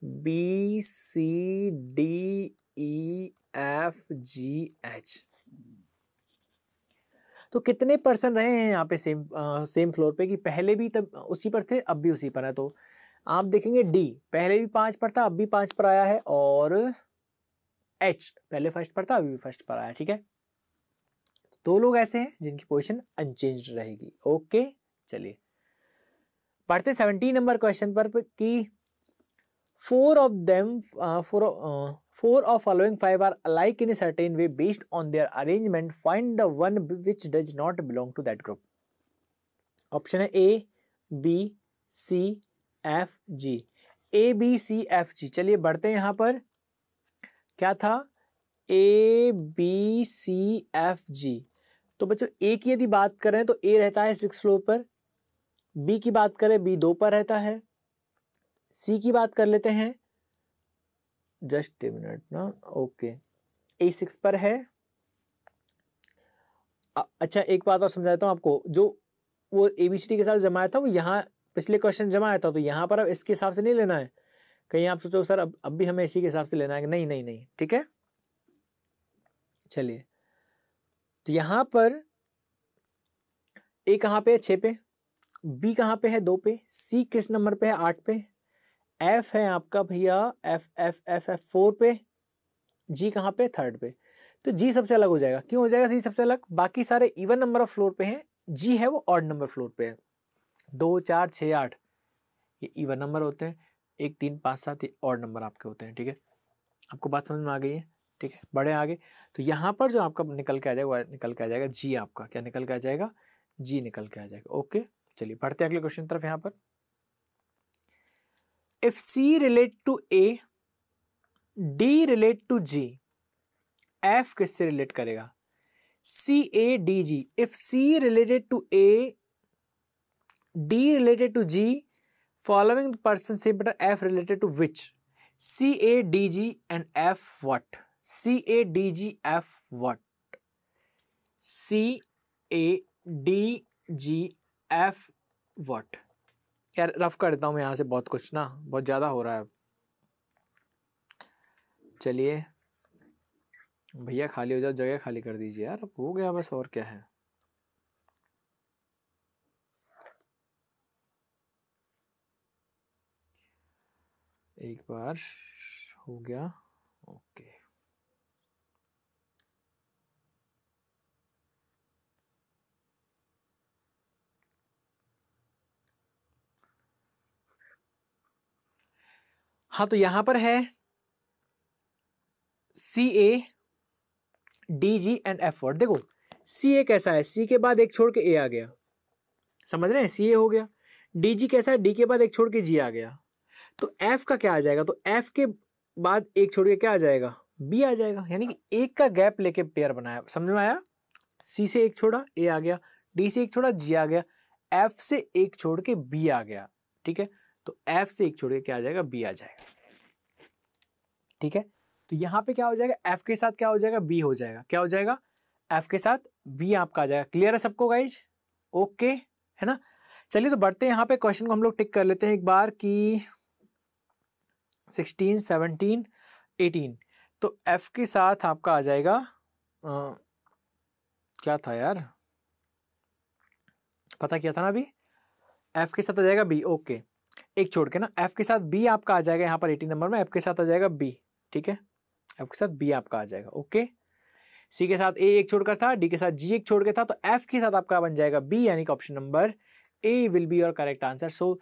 B C D E F G H, तो कितने पर्सन रहे हैं यहाँ पे सेम फ्लोर पे? कि पहले भी तब उसी पर थे, अब भी उसी पर है। तो आप देखेंगे डी पहले भी 5 पर था, अब भी 5 पर आया है, और एच पहले फर्स्ट पर था, अभी भी फर्स्ट पर आया, ठीक है। 2 लोग ऐसे हैं जिनकी पोजीशन अनचेंज्ड रहेगी, ओके। चलिए पढ़ते 17 नंबर क्वेश्चन पर कि four of following 5 are alike in a certain way based on their arrangement. Find the one which does not belong to that group. Option है A B C F G, A B C F G. चलिए बढ़ते हैं यहाँ पर, क्या था? A B C F G. तो बच्चों ए की यदि बात करें तो ए रहता है 6th फ्लोर पर, बी की बात करें बी 2 पर रहता है, सी की बात कर लेते हैं, जस्ट ए मिनट ना, ओके, ए 6 पर है। अच्छा एक बात और समझाता हूँ आपको, जो वो एबीसीडी के साथ जमाया था वो यहाँ पिछले क्वेश्चन जमाया था, तो यहाँ पर अब इसके हिसाब से नहीं लेना है। कहीं आप सोचो सर अब भी हमें इसी के हिसाब से लेना है, नहीं नहीं नहीं, ठीक है। चलिए तो यहाँ पर ए कहाँ पे है? 6 पे, बी कहाँ पे है? 2 पे, सी किस नंबर पे है? 8 पे, एफ है आपका भैया एफ एफ एफ एफ 4 पे, जी कहाँ पे? 3rd पे। तो जी सबसे अलग हो जाएगा। क्यों हो जाएगा जी सबसे अलग? बाकी सारे इवन नंबर ऑफ फ्लोर पे हैं, जी है वो ऑड नंबर फ्लोर पे है। 2 4 6 8 ये इवन नंबर होते हैं, 1 3 5 7 ये ऑड नंबर आपके होते हैं, ठीक है। आपको बात समझ में आ गई है, ठीक है। बड़े आगे तो यहाँ पर जो आपका निकल के आ जाएगा वो निकल के आ जाएगा जी, आपका क्या निकल के आ जाएगा? जी निकल के आ जाएगा, ओके। चलिए बढ़ते हैं अगले क्वेश्चन तरफ। यहाँ पर if C relate to A, D relate to ji, F किससे रिलेट करेगा? सी A D ji. If C related to A, D related to ji, following person से better F related to which? C A D G and F what? C A D ji F what? C A D ji F what? यार रफ कर देता हूं मैं यहाँ से, बहुत कुछ ना, बहुत ज्यादा हो रहा है। चलिए भैया खाली हो जाओ, जगह खाली कर दीजिए यार, अब हो गया बस, और क्या है। एक बार हो गया, ओके। हाँ तो यहां पर है C A D G and F word. देखो सी ए कैसा है, सी के बाद एक छोड़ के ए आ गया, समझ रहे हैं, सी ए हो गया। डी जी कैसा है, डी के बाद एक छोड़ के जी आ गया। तो एफ का क्या आ जाएगा? तो एफ के बाद एक छोड़ के क्या आ जाएगा? बी आ जाएगा। यानी कि एक का गैप लेके पेयर बनाया, समझ में आया? सी से एक छोड़ा ए आ गया, डी से एक छोड़ा जी आ गया, एफ से एक छोड़ के बी आ गया, ठीक है। तो एफ से एक छोड़ के क्या आ जाएगा? बी आ जाएगा। ठीक है, तो यहाँ पे क्या हो जाएगा, एफ के साथ क्या हो जाएगा, बी हो जाएगा, क्या हो जाएगा, एफ के साथ बी आपका आ जाएगा। क्लियर है सबको गाइज, ओके है ना। चलिए तो बढ़ते हैं यहाँ पे, क्वेश्चन को हम लोग टिक कर लेते हैं एक बार कि 16, 17, 18, तो एफ के साथ आपका आ जाएगा क्या था यार, पता क्या था ना अभी, एफ के साथ आ जाएगा बी, ओके, एक छोड़ के ना, एफ के साथ बी आपका आ जाएगा यहाँ पर 18 नंबर में, एफ के साथ आ जाएगा बी, ठीक है, एफ के साथ बी आपका आ जाएगा, ओके। सी के साथ ए एक छोड़कर था, डी के साथ जी एक छोड़ के था, तो एफ के साथ आपका बन जाएगा बी, यानी कि option number A will be your correct answer. So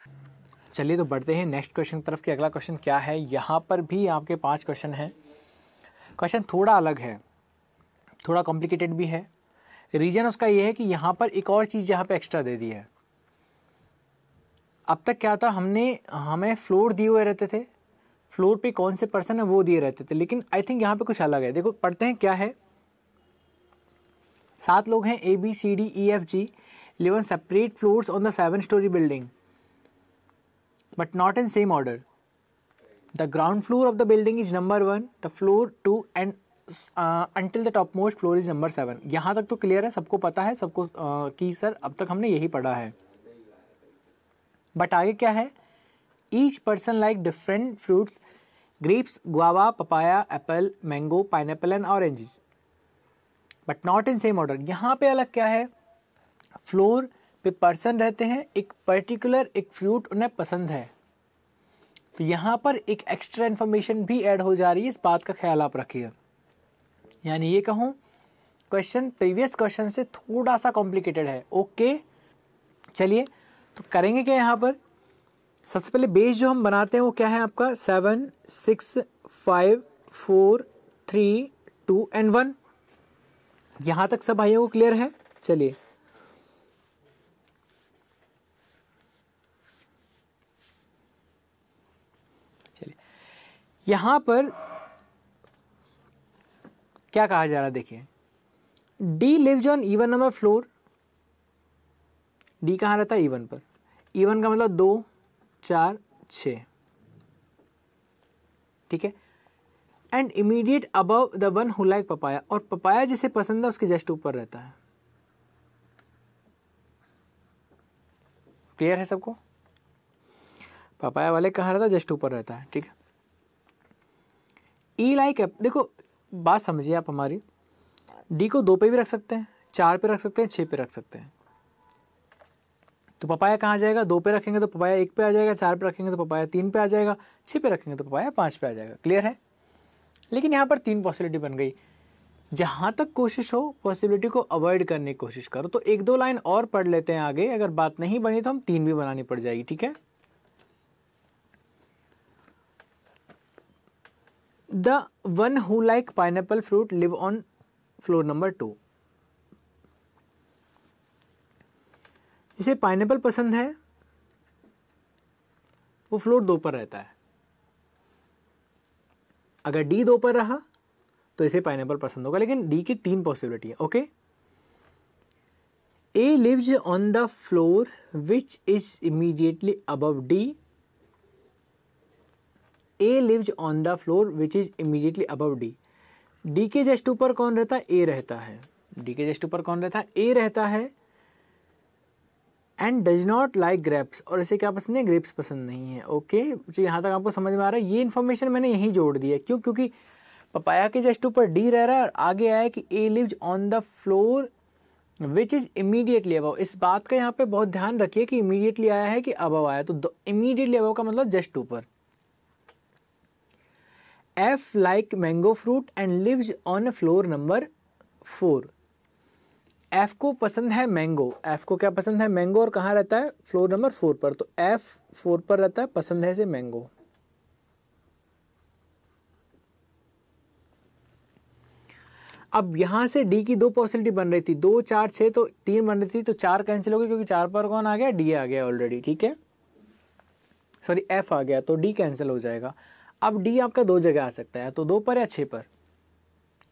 चलिए तो बढ़ते हैं नेक्स्ट क्वेश्चन की तरफ कि अगला क्वेश्चन क्या है। यहाँ पर भी आपके 5 क्वेश्चन हैं। क्वेश्चन थोड़ा अलग है, थोड़ा कॉम्प्लिकेटेड भी है। रीजन उसका ये है कि यहाँ पर एक और चीज़ यहाँ पे एक्स्ट्रा दे दी है। अब तक क्या था, हमें फ्लोर दिए हुए रहते थे, फ्लोर पे कौन से पर्सन है वो दिए रहते थे, लेकिन आई थिंक यहाँ पे कुछ अलग है। देखो पढ़ते हैं क्या है। 7 लोग हैं, A B C D E F G, live on separate floors on the 7-story building but not in same order. The ground floor of the building is number 1, the floor 2 and until the topmost floor is number 7. यहाँ तक तो क्लियर है, सबको पता है, सबको कि सर अब तक हमने यही पढ़ा है। बट आगे क्या है, each person like different fruits, grapes, guava, papaya, Apple, mango, pineapple and oranges, but not in same order. यहाँ पे अलग क्या है, फ्लोर पे पर्सन रहते हैं, एक पर्टिकुलर एक फ्रूट उन्हें पसंद है, तो यहाँ पर एक एक्स्ट्रा इन्फॉर्मेशन भी ऐड हो जा रही है, इस बात का ख्याल आप रखिए। यानी ये कहूँ क्वेश्चन प्रीवियस क्वेश्चन से थोड़ा सा कॉम्प्लिकेटेड है, ओके। चलिए तो करेंगे क्या यहाँ पर, सबसे पहले बेस जो हम बनाते हैं वो क्या है आपका, 7, 6, 5, 4, 3, 2 एंड 1। यहाँ तक सब भाइयों को क्लियर है। चलिए यहाँ पर क्या कहा जा रहा है, देखिए D lives on even number floor, D कहाँ रहता है, इवन पर, इवन का मतलब 2, 4, 6, ठीक है, and immediate above the one who like papaya, और पपाया जिसे पसंद है उसके जस्ट ऊपर रहता है। क्लियर है सबको, पपाया वाले कहाँ रहता है, जस्ट ऊपर रहता है, ठीक है। ई लाइक, देखो बात समझिए आप हमारी, डी को 2 पे भी रख सकते हैं, 4 पे रख सकते हैं, 6 पे रख सकते हैं। तो पपाया कहाँ जाएगा, 2 पे रखेंगे तो पपाया 1 पे आ जाएगा, 4 पे रखेंगे तो पपाया 3 पे आ जाएगा, 6 पे रखेंगे तो पपाया 5 पे आ जाएगा। क्लियर है, लेकिन यहाँ पर 3 पॉसिबिलिटी बन गई। जहाँ तक कोशिश हो पॉसिबिलिटी को अवॉइड करने की कोशिश करो। तो 1-2 लाइन और पढ़ लेते हैं आगे, अगर बात नहीं बनी तो हम 3 भी बनानी पड़ जाएगी, ठीक है। The one who like pineapple fruit live on floor number 2. जिसे पाइनएप्पल पसंद है वो फ्लोर 2 पर रहता है। अगर डी 2 पर रहा तो इसे पाइनएप्पल पसंद होगा, लेकिन डी की 3 पॉसिबिलिटी है, okay. A lives on the floor which is immediately above D, A lives on the floor which is immediately above D. D के जस्ट ऊपर कौन रहता है, ए रहता है। डी के जस्ट ऊपर कौन रहता है, ए रहता है। And does not like grapes, और इसे क्या पसंद है, ग्रेप्स पसंद नहीं है, ओके। तो यहाँ तक आपको समझ में आ रहा है। ये इन्फॉर्मेशन मैंने यहीं जोड़ दी है, क्यों, क्योंकि पपाया के जस्ट ऊपर डी रह रहा है और आगे आया कि A lives on the floor which is immediately above. इस बात का यहाँ पे बहुत ध्यान रखिए कि इमीडिएटली आया है कि अबव आया, तो इमीडिएटली अबव का मतलब जस्ट ऊपर। F like mango fruit and lives on floor number 4. F को पसंद है मैंगो, F को क्या पसंद है, मैंगो, और कहाँ रहता है, फ्लोर नंबर 4 पर। तो F 4 पर रहता है, पसंद है इसे मैंगो। अब यहाँ से D की 2 पॉसिबिलिटी बन रही थी, 2, 4, 6, तो 3 बन रही थी, तो 4 कैंसिल हो गई क्योंकि 4 पर कौन आ गया, D आ गया ऑलरेडी, ठीक है। सॉरी F आ गया, तो D कैंसिल हो जाएगा। अब डी आपका 2 जगह आ सकता है, तो 2 पर या 6 पर।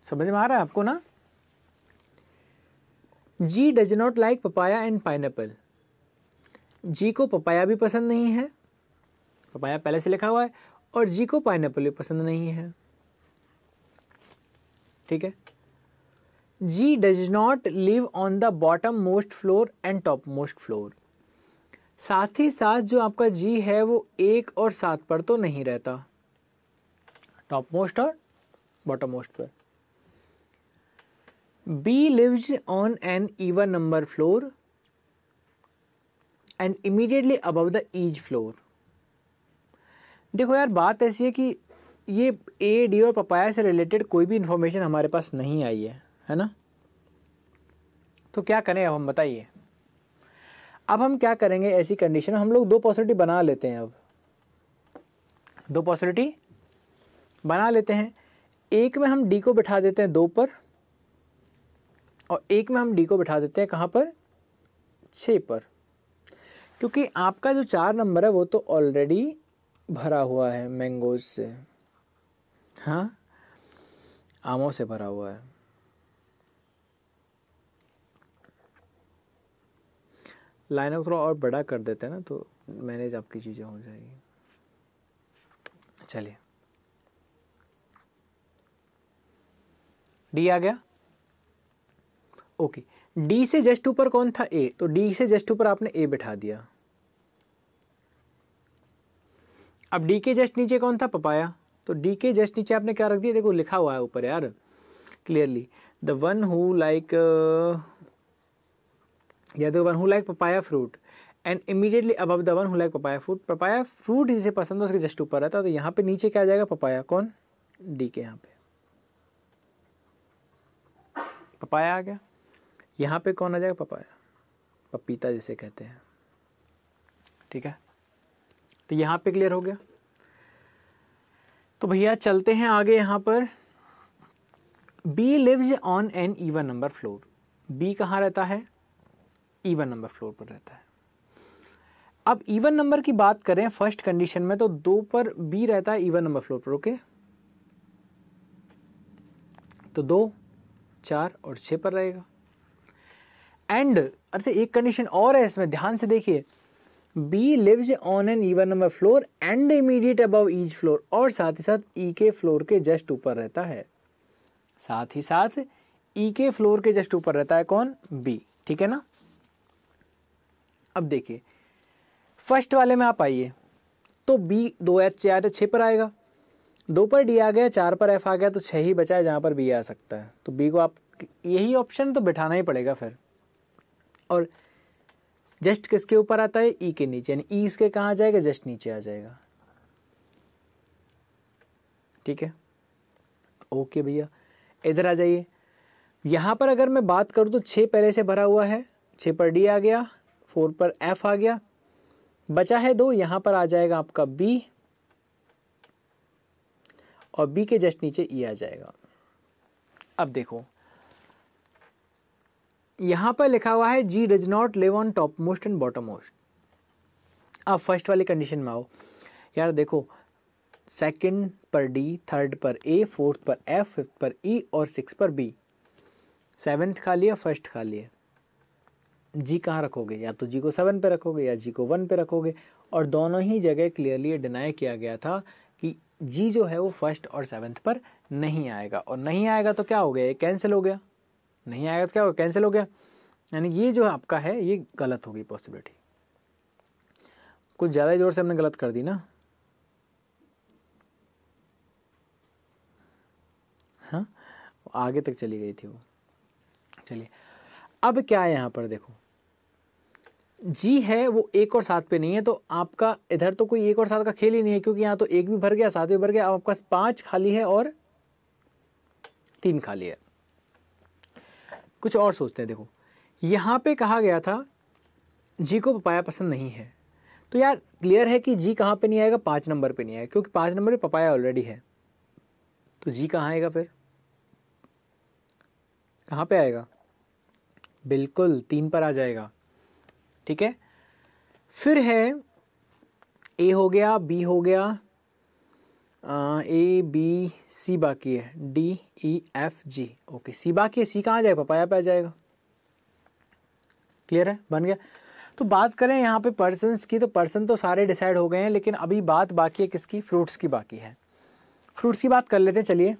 समझ में आ रहा है आपको ना। G does not like papaya and pineapple, G को पपाया भी पसंद नहीं है, पपाया पहले से लिखा हुआ है, और जी को पाइनएप्पल भी पसंद नहीं है। ठीक है। G does not live on the bottom most floor and top most floor. साथ ही साथ जो आपका जी है वो 1 और 7 पर तो नहीं रहता, टॉप मोस्ट और बॉटम मोस्ट पर। B lives on an even number floor and immediately above the each floor. देखो यार बात ऐसी है कि ये ए डी और पपाया से रिलेटेड कोई भी इंफॉर्मेशन हमारे पास नहीं आई है ना। तो क्या करें अब हम बताइए। अब हम क्या करेंगे ऐसी कंडीशन, हम लोग 2 पॉसिबिलिटी बना लेते हैं। अब 2 पॉसिबिलिटी बना लेते हैं। एक में हम डी को बिठा देते हैं 2 पर और एक में हम डी को बिठा देते हैं कहाँ पर, 6 पर, क्योंकि आपका जो 4 नंबर है वो तो ऑलरेडी भरा हुआ है मैंगोज से, हाँ आमों से भरा हुआ है। लाइन को थोड़ा और बड़ा कर देते हैं ना तो मैनेज आपकी चीज़ें हो जाएगी। चलिए डी आ गया, ओके। डी से जस्ट ऊपर कौन था, ए, तो डी से जस्ट ऊपर आपने ए बिठा दिया। अब डी के जस्ट नीचे कौन था, पपाया, तो डी के जस्ट नीचे आपने क्या रख दिया, देखो लिखा हुआ है ऊपर यार clearly, the one who like या the one who like papaya fruit and immediately above the one who like papaya fruit. Papaya fruit जिसे पसंद है उसके जस्ट ऊपर रहता है, तो यहाँ पे नीचे क्या आ जाएगा, पपाया, कौन, डी के यहाँ पे पपाया आ गया। यहाँ पे कौन आ जाएगा, पपाया, पपीता जिसे कहते हैं, ठीक है। तो यहाँ पे क्लियर हो गया। तो भैया चलते हैं आगे। यहाँ पर B lives on an even number floor. B कहाँ रहता है, इवन नंबर फ्लोर पर रहता है। अब इवन नंबर की बात करें फर्स्ट कंडीशन में तो 2 पर बी रहता है इवन नंबर फ्लोर पर, ओके। तो 2, 4 और 6 पर रहेगा। एंड अच्छा एक कंडीशन और है इसमें, ध्यान से देखिए, B lives on an even number floor and immediate above each floor, और साथ ही साथ ई के फ्लोर के जस्ट ऊपर रहता है। साथ ही साथ ई के फ्लोर के जस्ट ऊपर रहता है कौन, बी, ठीक है ना। अब देखिए फर्स्ट वाले में आप आइए तो बी 2 या 4 या 6 पर आएगा, 2 पर डी आ गया, 4 पर एफ आ गया, तो 6 ही बचा है जहाँ पर बी आ सकता है। तो बी को आप यही ऑप्शन तो बिठाना ही पड़ेगा फिर। और जस्ट किसके ऊपर आता है, ई के नीचे, यानी ई इसके कहाँ आ जाएगा, जस्ट नीचे आ जाएगा, ठीक है। ओके भैया इधर आ जाइए। यहाँ पर अगर मैं बात करूँ तो 6 पहले से भरा हुआ है, 6 पर डी आ गया, 4 पर एफ आ गया, बचा है 2, यहाँ पर आ जाएगा आपका बी और बी के जस्ट नीचे ई आ जाएगा। अब देखो यहाँ पर लिखा हुआ है G does not live on top most and bottom most. अब फर्स्ट वाली कंडीशन में आओ यार, देखो 2nd पर डी, 3rd पर ए, 4th पर एफ, 5th पर ई और 6 पर बी। 7th खा लिया, 1st खा लिया, जी कहाँ रखोगे, या तो जी को 7 पे रखोगे या जी को 1 पे रखोगे। और दोनों ही जगह क्लियरली डिनाई किया गया था कि जी जो है वो 1st और 7th पर नहीं आएगा, और नहीं आएगा तो क्या हो गया, ये कैंसिल हो गया, नहीं आएगा तो क्या होगा, कैंसिल हो गया। यानी ये जो आपका है ये गलत होगी पॉसिबिलिटी। कुछ ज़्यादा जोर से हमने गलत कर दी ना, हाँ आगे तक चली गई थी वो। चलिए अब क्या है यहाँ पर, देखो जी है वो 1 और 7 पे नहीं है, तो आपका इधर तो कोई 1 और 7 का खेल ही नहीं है, क्योंकि यहाँ तो 1 भी भर गया, 7 भी भर गया। अब आपका 5 खाली है और 3 खाली है। कुछ और सोचते हैं। देखो यहाँ पे कहा गया था जी को पपाया पसंद नहीं है, तो यार क्लियर है कि जी कहाँ पे नहीं आएगा, 5 नंबर पे नहीं आएगा, क्योंकि 5 नंबर पे पपाया ऑलरेडी है। तो जी कहाँ आएगा फिर, कहाँ पे आएगा, बिल्कुल 3 पर आ जाएगा, ठीक है। फिर है ए हो गया, बी हो गया, ए बी सी बाकी है, D E F G, okay C बाकी है, सी कहाँ आ जाएगा, पपाया पे आ जाएगा। क्लियर है, बन गया। तो बात करें यहाँ पे पर्सन्स की, तो पर्सन तो सारे डिसाइड हो गए हैं, लेकिन अभी बात बाकी है किसकी, फ्रूट्स की बाकी है। फ्रूट्स की बात कर लेते हैं, चलिए।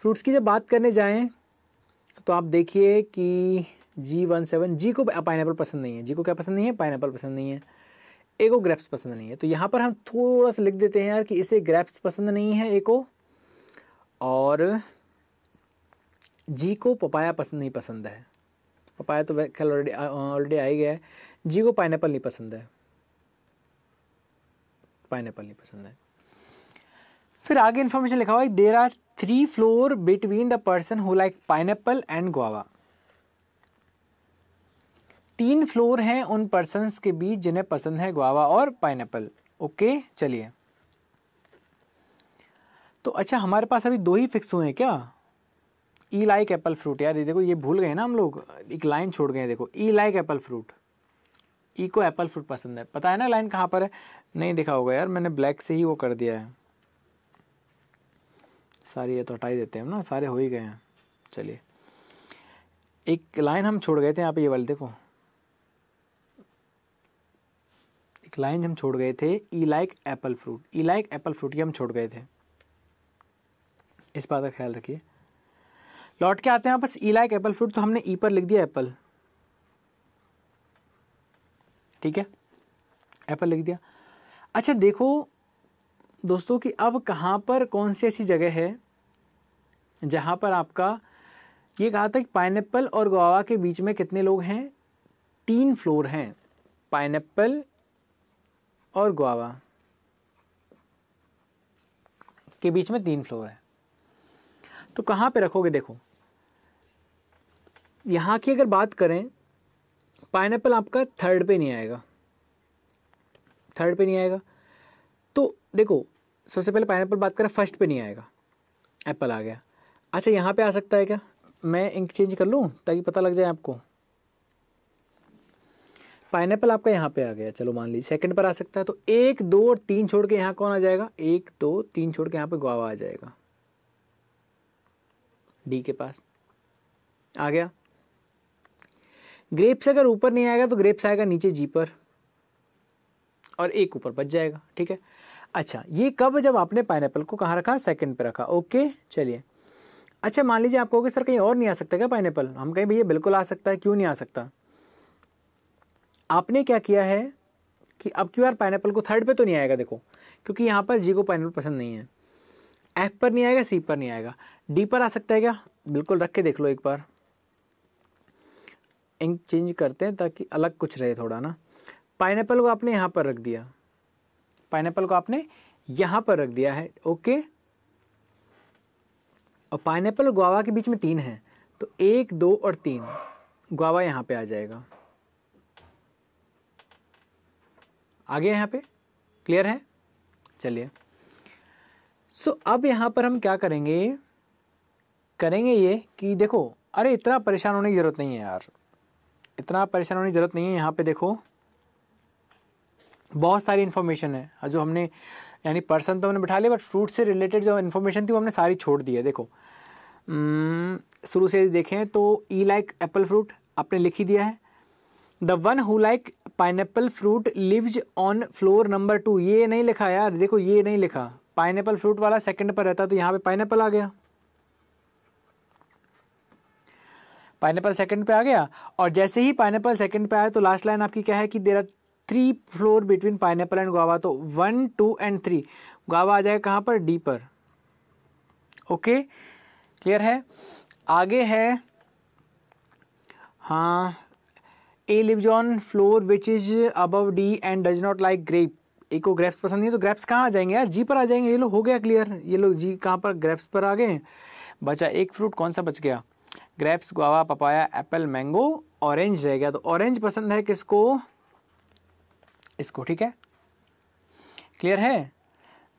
फ्रूट्स की जब बात करने जाएं तो आप देखिए कि G17, जी को पाइनएप्पल पसंद नहीं है, जी को क्या पसंद नहीं है, पाइनएप्पल पसंद नहीं है, ए को ग्रेप्स पसंद नहीं है। तो यहाँ पर हम थोड़ा सा लिख देते हैं यार कि इसे ग्रेप्स पसंद नहीं है ए को, और जी को पपाया पसंद नहीं पसंद है, पपाया तो खैर ऑलरेडी आ ही गया है। जी को पाइनएप्पल नहीं पसंद है, पाइनएप्पल नहीं पसंद है। फिर आगे इन्फॉर्मेशन लिखा हुआ है there are 3 floor between the person who like pineapple and guava. 3 floor हैं उन पर्सन्स के बीच जिन्हें पसंद है गुआवा और पाइनएप्पल। ओके चलिए, तो अच्छा हमारे पास अभी 2 ही फिक्स हुए हैं क्या? ई लाइक एप्पल फ्रूट, यार ये देखो ये भूल गए ना हम लोग, एक लाइन छोड़ गए। देखो ई लाइक एप्पल फ्रूट, ई को एप्पल फ्रूट पसंद है, पता है ना लाइन कहाँ पर है? नहीं दिखा होगा यार, मैंने ब्लैक से ही वो कर दिया है। सारी ये तो हटा ही देते हैं ना, सारे हो ही गए हैं। चलिए एक लाइन हम छोड़ गए थे यहाँ पे, ये वाले देखो, एक लाइन हम छोड़ गए थे, ई लाइक एप्पल फ्रूट, ई लाइक एप्पल फ्रूट, ये हम छोड़ गए थे, इस बात का ख्याल रखिए। लौट के आते हैं वापस, ई लाइक एप्पल फ्रूट, तो हमने ई पर लिख दिया एप्पल, ठीक है, एप्पल लिख दिया। अच्छा देखो दोस्तों कि अब कहाँ पर कौन सी ऐसी जगह है जहाँ पर आपका ये कहा था कि पाइनएप्पल और गुआवा के बीच में कितने लोग हैं? 3 फ्लोर हैं, पाइनएप्पल और गुआवा के बीच में 3 फ्लोर है। तो कहाँ पे रखोगे? देखो यहाँ की अगर बात करें, पाइनएप्पल आपका 3rd पे नहीं आएगा, 3rd पे नहीं आएगा। तो देखो सबसे पहले पाइनएप्पल बात करें, 1st पे नहीं आएगा, एप्पल आ गया। अच्छा यहाँ पे आ सकता है क्या? मैं इंक चेंज कर लूँ ताकि पता लग जाए आपको। पाइनएप्पल आपका यहाँ पे आ गया, चलो मान लीजिए 2nd पर आ सकता है। तो 1 2 और 3 छोड़ के यहाँ कौन आ जाएगा? 1 2 3 छोड़ के यहाँ पे गुआवा आ जाएगा, डी के पास आ गया। ग्रेप्स अगर ऊपर नहीं आएगा तो ग्रेप्स आएगा नीचे जी पर, और 1 ऊपर बच जाएगा, ठीक है। अच्छा ये कब? जब आपने पाइनएप्पल को कहाँ रखा? 2nd पे रखा। ओके चलिए, अच्छा मान लीजिए आप कहोगे सर कहीं और नहीं आ सकता क्या पाइनएप्पल? हम कहें भैया बिल्कुल आ सकता है, क्यों नहीं आ सकता। आपने क्या किया है कि अब की बार पाइनएप्पल को 3rd पे तो नहीं आएगा, देखो क्योंकि यहाँ पर जी को पाइनएप्पल पसंद नहीं है, एफ पर नहीं आएगा, सी पर नहीं आएगा, डी पर आ सकता है क्या? बिल्कुल, रख के देख लो एक बार, इंक चेंज करते हैं ताकि अलग कुछ रहे थोड़ा ना। पाइनएप्पल को आपने यहाँ पर रख दिया, पाइनएप्पल को आपने यहाँ पर रख दिया है, ओके। और पाइनएप्पल और गुआवा के बीच में 3 है, तो 1 2 और 3, गुआवा यहाँ पे आ जाएगा, आ गया यहाँ पे, क्लियर है? चलिए सो अब यहाँ पर हम क्या करेंगे, करेंगे ये कि देखो, अरे इतना परेशान होने की ज़रूरत नहीं है यार, इतना परेशान होने की ज़रूरत नहीं है। यहाँ पे देखो बहुत सारी इन्फॉर्मेशन है जो हमने, यानी पर्सन तो हमने बिठा लिया, बट फ्रूट से रिलेटेड जो इन्फॉर्मेशन थी वो हमने सारी छोड़ दी है। देखो शुरू से देखें तो ई लाइक एप्पल फ्रूट आपने लिख ही दिया है। The one who like pineapple fruit lives on floor number 2, ये नहीं लिखा यार, देखो ये नहीं लिखा, पाइनएप्पल फ्रूट वाला 2nd पर रहता, तो यहाँ पे पाइनएप्पल आ गया, पाइनएप्पल 2nd पे आ गया। और जैसे ही पाइनएप्पल 2nd पे आया तो लास्ट लाइन आपकी क्या है कि there are 3 floor between pineapple and guava, तो 1 2 एंड 3, गुआवा आ जाएगा कहाँ पर? डी पर, ओके क्लियर है? आगे है, हाँ, A lives on floor which is above D and does not like grape, A को ग्रेप्स पसंद नहीं है, तो ग्रेप्स कहाँ आ जाएंगे यार? जी पर आ जाएंगे। ये लो हो गया क्लियर, ये लोग जी कहाँ पर? ग्रेप्स पर आ गए। बचा एक फ्रूट, कौन सा बच गया? Grapes, guava, papaya, Apple, mango, orange रह गया। तो ऑरेंज पसंद है किसको? इसको, ठीक है, क्लियर है?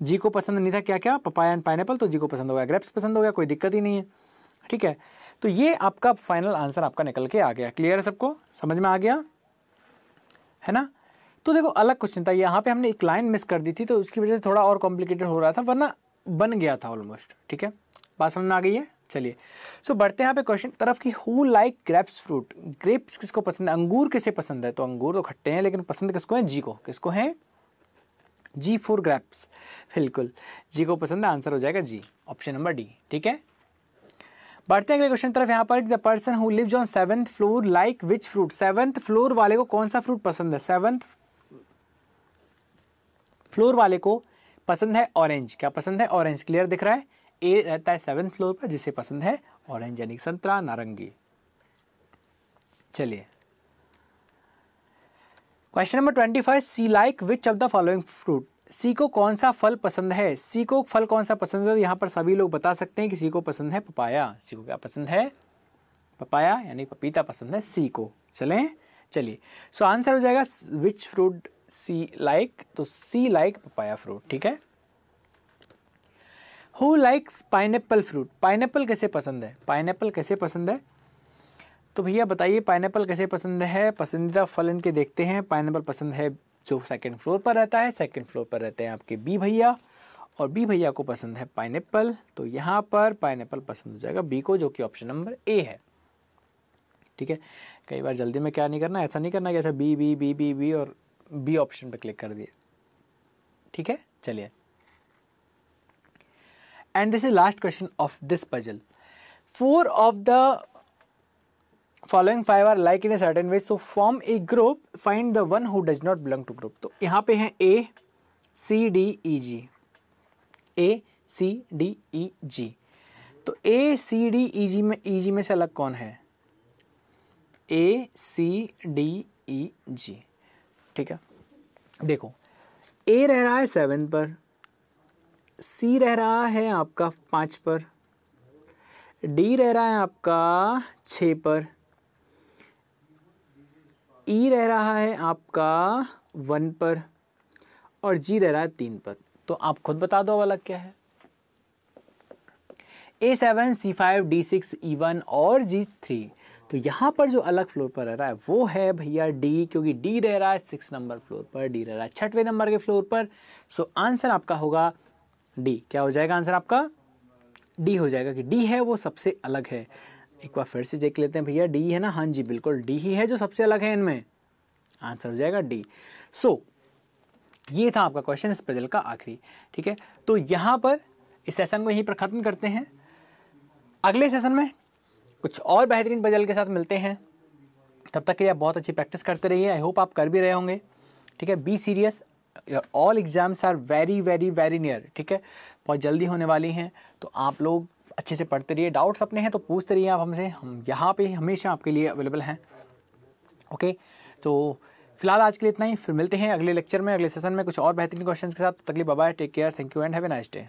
जी को पसंद नहीं था क्या क्या? पपाया एंड पाइनएप्पल, तो जी को पसंद हो गया, ग्रेप्स पसंद हो गया, कोई दिक्कत ही नहीं है, ठीक है। तो ये आपका फाइनल आंसर आपका निकल के आ गया। क्लियर है? सबको समझ में आ गया है ना? तो देखो अलग कुछ नहीं था, यहाँ पे हमने एक लाइन मिस कर दी थी, तो उसकी वजह से थोड़ा और कॉम्प्लिकेटेड हो रहा था, वरना बन गया था ऑलमोस्ट, ठीक है। बात समझ में आ गई है? चलिए सो बढ़ते हैं यहाँ पे क्वेश्चन तरफ की, who like grapes fruit, grapes किसको पसंद है? अंगूर किसे पसंद है? तो अंगूर तो खट्टे हैं, लेकिन पसंद किसको है? जी को। किसको है? G4 ग्रेप्स, बिल्कुल जी को पसंद है, आंसर हो जाएगा जी, ऑप्शन नंबर डी, ठीक है। बढ़ते हैं अगले क्वेश्चन तरफ। यहाँ पर the person who lives on 7th floor like which fruit, 7th floor वाले को कौन सा फ्रूट पसंद है? 7th फ्लोर वाले को पसंद है ऑरेंज। क्या पसंद है? ऑरेंज। क्लियर दिख रहा है? ए रहता है 7th फ्लोर पर, जिसे पसंद है ऑरेंज यानी संतरा, नारंगी। चलिए question number 25, C like which of the following fruit, C को कौन सा फल पसंद है? सी को फल कौन सा पसंद है? तो यहाँ पर सभी लोग बता सकते हैं कि सी को पसंद है पपाया। सी को क्या पसंद है? पपाया यानी पपीता पसंद है सी को। चलिए सो आंसर हो जाएगा विच फ्रूट सी लाइक, तो सी लाइक पपाया फ्रूट। ठीक है। Who likes pineapple fruit, pineapple कैसे पसंद है? पाइनएप्पल कैसे पसंद है? तो भैया बताइए पाइनएप्पल कैसे पसंद है? पसंदीदा फल इनके देखते हैं। पाइनएप्पल पसंद है जो 2nd फ्लोर पर रहता है। 2nd फ्लोर पर रहते हैं आपके बी भैया, और बी भैया को पसंद है पाइनएप्पल, तो यहाँ पर पाइनएप्पल पसंद हो जाएगा बी को, जो कि ऑप्शन नंबर ए है। ठीक है। कई बार जल्दी में क्या नहीं करना, ऐसा नहीं करना कि ऐसा B B B B B और बी ऑप्शन पर क्लिक कर दिए। ठीक है। चलिए and this is last question of this puzzle. 4 of द following 5 are like in a certain way, so form a group, find the one who does not belong to group। तो यहाँ पे हैं A C D E G, A C D E G। तो A C D E G में से अलग कौन है? A C D E G। ठीक है। देखो A रह रहा है 7 पर, C रह रहा है आपका 5 पर, D रह रहा है आपका 6 पर, ई रह रहा है आपका 1 पर, और जी रह रहा है 3 पर। तो आप खुद बता दो अलग क्या है? A7 C5 D6 E1 और G3। तो यहाँ पर जो अलग फ्लोर पर रह रहा है वो है भैया D, क्योंकि D रह रहा है 6 नंबर फ्लोर पर, D रह रहा है 6वें नंबर के फ्लोर पर। सो आंसर आपका होगा D। क्या हो जाएगा आंसर आपका? D हो जाएगा कि D है वो सबसे अलग है। एक बार फिर से देख लेते हैं भैया, डी है ना? हाँ जी बिल्कुल डी ही है जो सबसे अलग है इनमें। आंसर हो जाएगा डी। सो ये था आपका क्वेश्चन इस पजल का आखिरी। ठीक है। तो यहाँ पर इस सेशन को यहीं पर ख़त्म करते हैं। अगले सेशन में कुछ और बेहतरीन पजल के साथ मिलते हैं। तब तक के लिए आप बहुत अच्छी प्रैक्टिस करते रहिए। आई होप आप कर भी रहे होंगे। ठीक है। Be serious, your all exams are very very very near. ठीक है। बहुत जल्दी होने वाली हैं, तो आप लोग अच्छे से पढ़ते रहिए। डाउट्स अपने हैं तो पूछते रहिए आप हमसे, हम यहाँ पे हमेशा आपके लिए अवेलेबल हैं। ओके। तो फिलहाल आज के लिए इतना ही, फिर मिलते हैं अगले लेक्चर में, अगले सेशन में कुछ और बेहतरीन क्वेश्चंस के साथ। तब तक के लिए bye bye, take care, thank you and have a nice day.